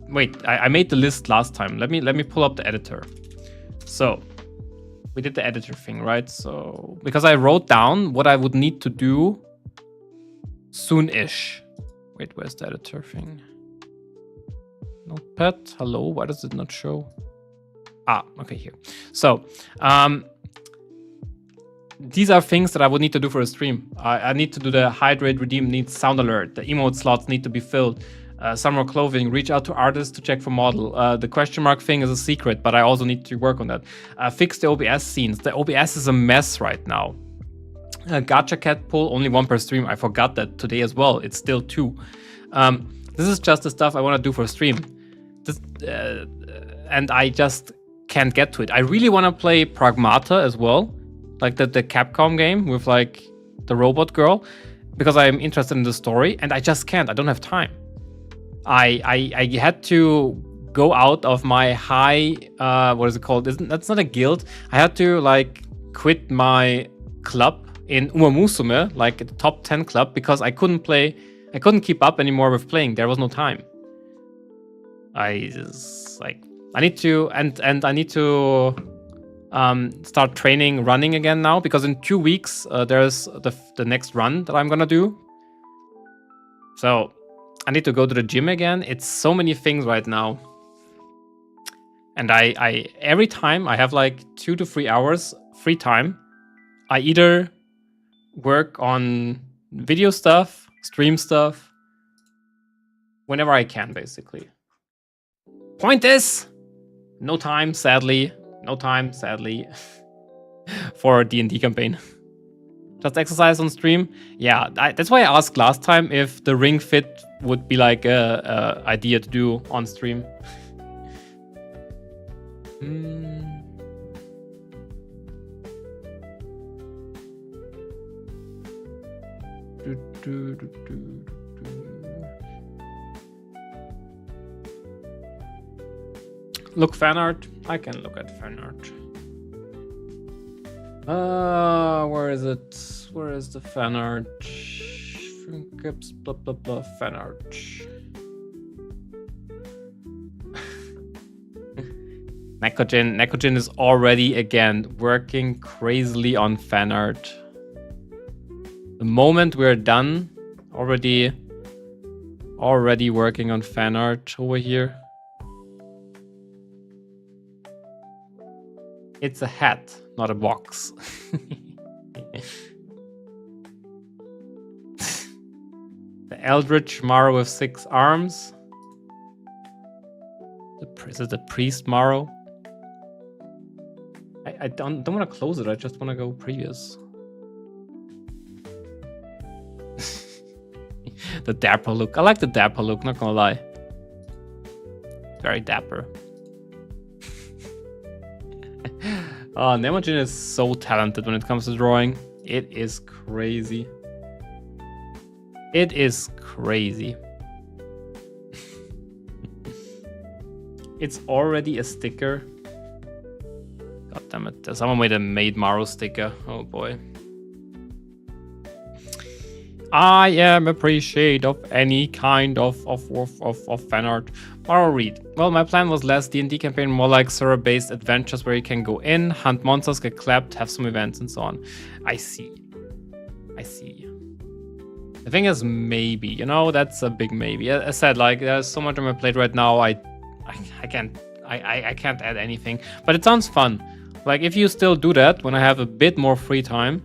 Wait, I made the list last time. Let me pull up the editor. So we did the editor thing, right? So because I wrote down what I would need to do soon-ish. Wait, where's the editor thing? Notepad, hello, why does it not show? Ah, okay, here. So, these are things that I would need to do for a stream. I need to do the hydrate, redeem needs sound alert. The emote slots need to be filled. Summer clothing, reach out to artists to check for model. The question mark thing is a secret, but I also need to work on that. Fix the OBS scenes. The OBS is a mess right now. Gacha cat pull, only 1 per stream. I forgot that today as well. It's still 2. This is just the stuff I want to do for stream. And I just can't get to it. I really want to play Pragmata as well. Like the Capcom game with like the robot girl. Because I'm interested in the story. And I just can't. I don't have time. I had to go out of my high... what is it called? That's not a guild. I had to like quit my club in Umamusume. Like the top 10 club. Because I couldn't play... I couldn't keep up anymore with playing. There was no time. I need to and I need to start training running again now because in 2 weeks there's the next run that I'm gonna do. So I need to go to the gym again. It's so many things right now. And I every time I have like 2 to 3 hours free time, I either work on video stuff, stream stuff, whenever I can, basically. Point is, no time, sadly. No time, sadly, for a D&D campaign. Just exercise on stream? Yeah, that's why I asked last time if the Ring Fit would be like a idea to do on stream. Look, fan art. I can look at fan art. Where is it? Where is the fan art? Blah blah blah. Fan art. Nekojin is already again working crazily on fan art. The moment we're done, already working on fan art over here. It's a hat, not a box. The Eldritch Morrow with 6 arms. Is it the Priest Morrow? I don't want to close it. I just want to go previous. The dapper look. I like the dapper look, not gonna lie. Very dapper. Oh, Nemojin is so talented when it comes to drawing. It is crazy. It is crazy. It's already a sticker. God damn it. Someone made a Maid Morrow sticker. Oh boy. I am appreciative of any kind of fan art. Morrow read. Well, my plan was less D&D campaign, more like server-based adventures where you can go in, hunt monsters, get clapped, have some events, and so on. I see. I see. The thing is, maybe. You know, that's a big maybe. As I said, like, there's so much on my plate right now. I can't add anything. But it sounds fun. Like, if you still do that when I have a bit more free time,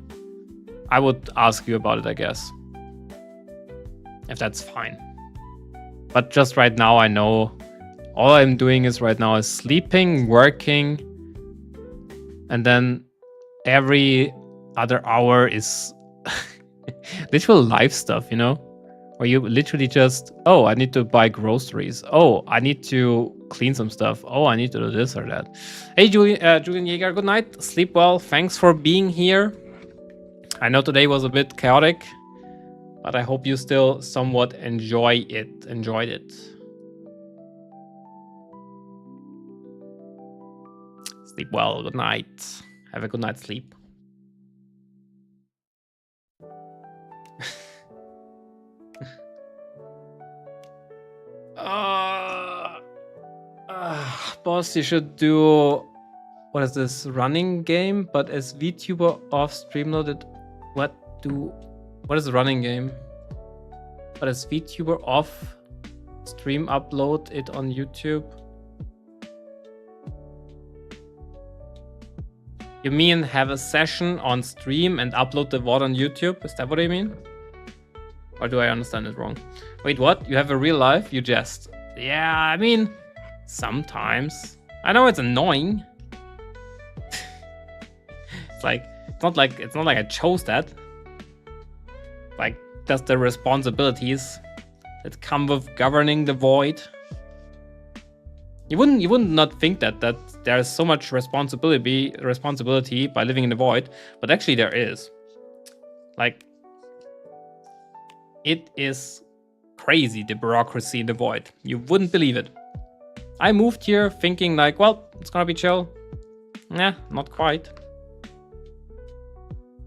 I would ask you about it, I guess. If that's fine. But just right now, I know all I'm doing is right now is sleeping, working, and then every other hour is literal life stuff, you know? Where you literally just, oh, I need to buy groceries. Oh, I need to clean some stuff. Oh, I need to do this or that. Hey, Julian Jaeger, good night. Sleep well. Thanks for being here. I know today was a bit chaotic, but I hope you still somewhat enjoyed it. Sleep well. Good night. Have a good night's sleep. Boss, you should do, what is this, running game, but as VTuber off streamloaded. What is the running game? But as VTuber off stream upload it on YouTube. You mean have a session on stream and upload the VOD on YouTube? Is that what I mean? Or do I understand it wrong? Wait, what? You have a real life? You jest. Yeah, I mean, sometimes. I know it's annoying. It's not like I chose that. Like, that's the responsibilities that come with governing the void. You wouldn't not think that there's so much responsibility by living in the void, but actually there is. Like, it is crazy, the bureaucracy in the void. You wouldn't believe it. I moved here thinking like, well, it's gonna be chill. Nah, not quite.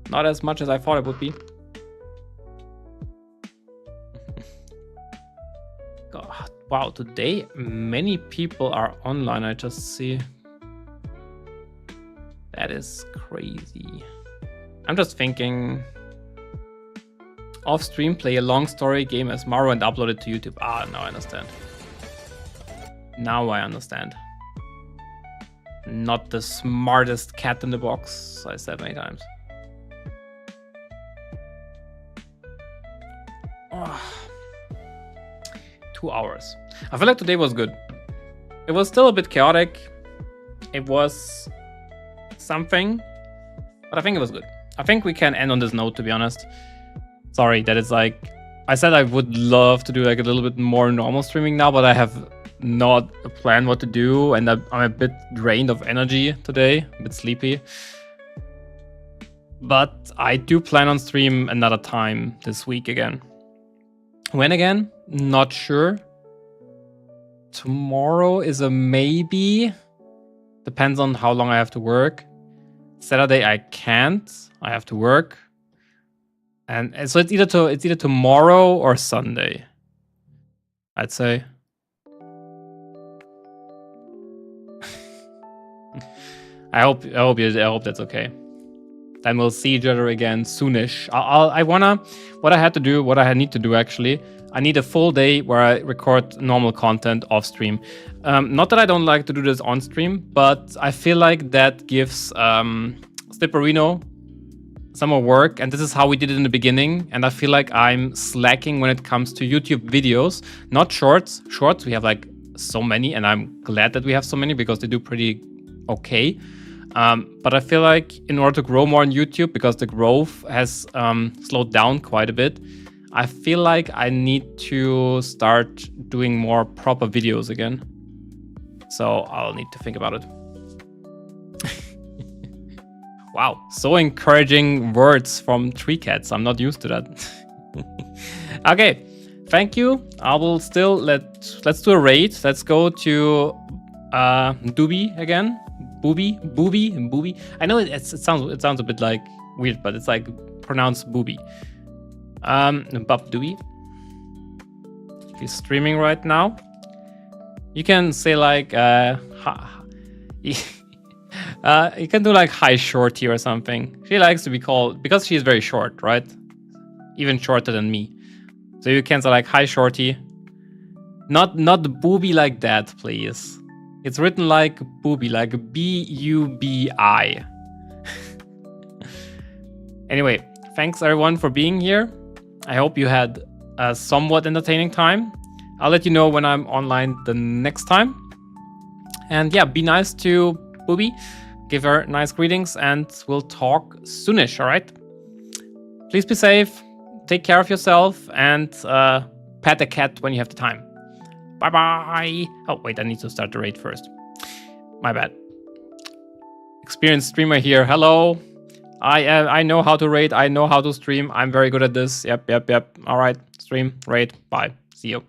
Not as much as I thought it would be. God, wow, today many people are online, I just see. That is crazy. I'm just thinking, off stream, play a long story game as Morrow and upload it to YouTube. Ah, now I understand. Now I understand. Not the smartest cat in the box, I said many times. Oh. 2 hours. I feel like today was good. It was still a bit chaotic. It was something, but I think it was good. I think we can end on this note, to be honest. Sorry that it's like, I said I would love to do like a little bit more normal streaming now, but I have not a plan what to do, and I'm a bit drained of energy today, a bit sleepy. But I do plan on stream another time this week again. When again? Not sure. Tomorrow is a maybe. Depends on how long I have to work. Saturday I can't. I have to work. And so it's either tomorrow or Sunday, I'd say. I hope that's okay. Then we'll see each other again soonish. What I need to do actually, I need a full day where I record normal content off stream. Not that I don't like to do this on stream, but I feel like that gives Slipperino some more work, and this is how we did it in the beginning, and I feel like I'm slacking when it comes to YouTube videos, not shorts. Shorts, we have like so many, and I'm glad that we have so many because they do pretty okay. But I feel like in order to grow more on YouTube, because the growth has slowed down quite a bit, I feel like I need to start doing more proper videos again. So I'll need to think about it. Wow, so encouraging words from Tree Cats. I'm not used to that. Okay, thank you. I will still let's do a raid. Let's go to Doobie again. Booby. I know it sounds a bit like weird, but it's like pronounced Booby. Bub Doobie. He's streaming right now. You can say like you can do like hi shorty or something. She likes to be called because she's very short, right? Even shorter than me. So you can say like hi shorty. Not booby like that, please. It's written like booby, like B-U-B-I. Anyway, thanks everyone for being here. I hope you had a somewhat entertaining time. I'll let you know when I'm online the next time. And yeah, be nice to Booby. Give her nice greetings, and we'll talk soonish, all right? Please be safe, take care of yourself, and pet the cat when you have the time. Bye-bye. Oh, wait, I need to start the raid first. My bad. Experienced streamer here. Hello. I know how to raid. I know how to stream. I'm very good at this. Yep. All right. Stream, raid. Bye. See you.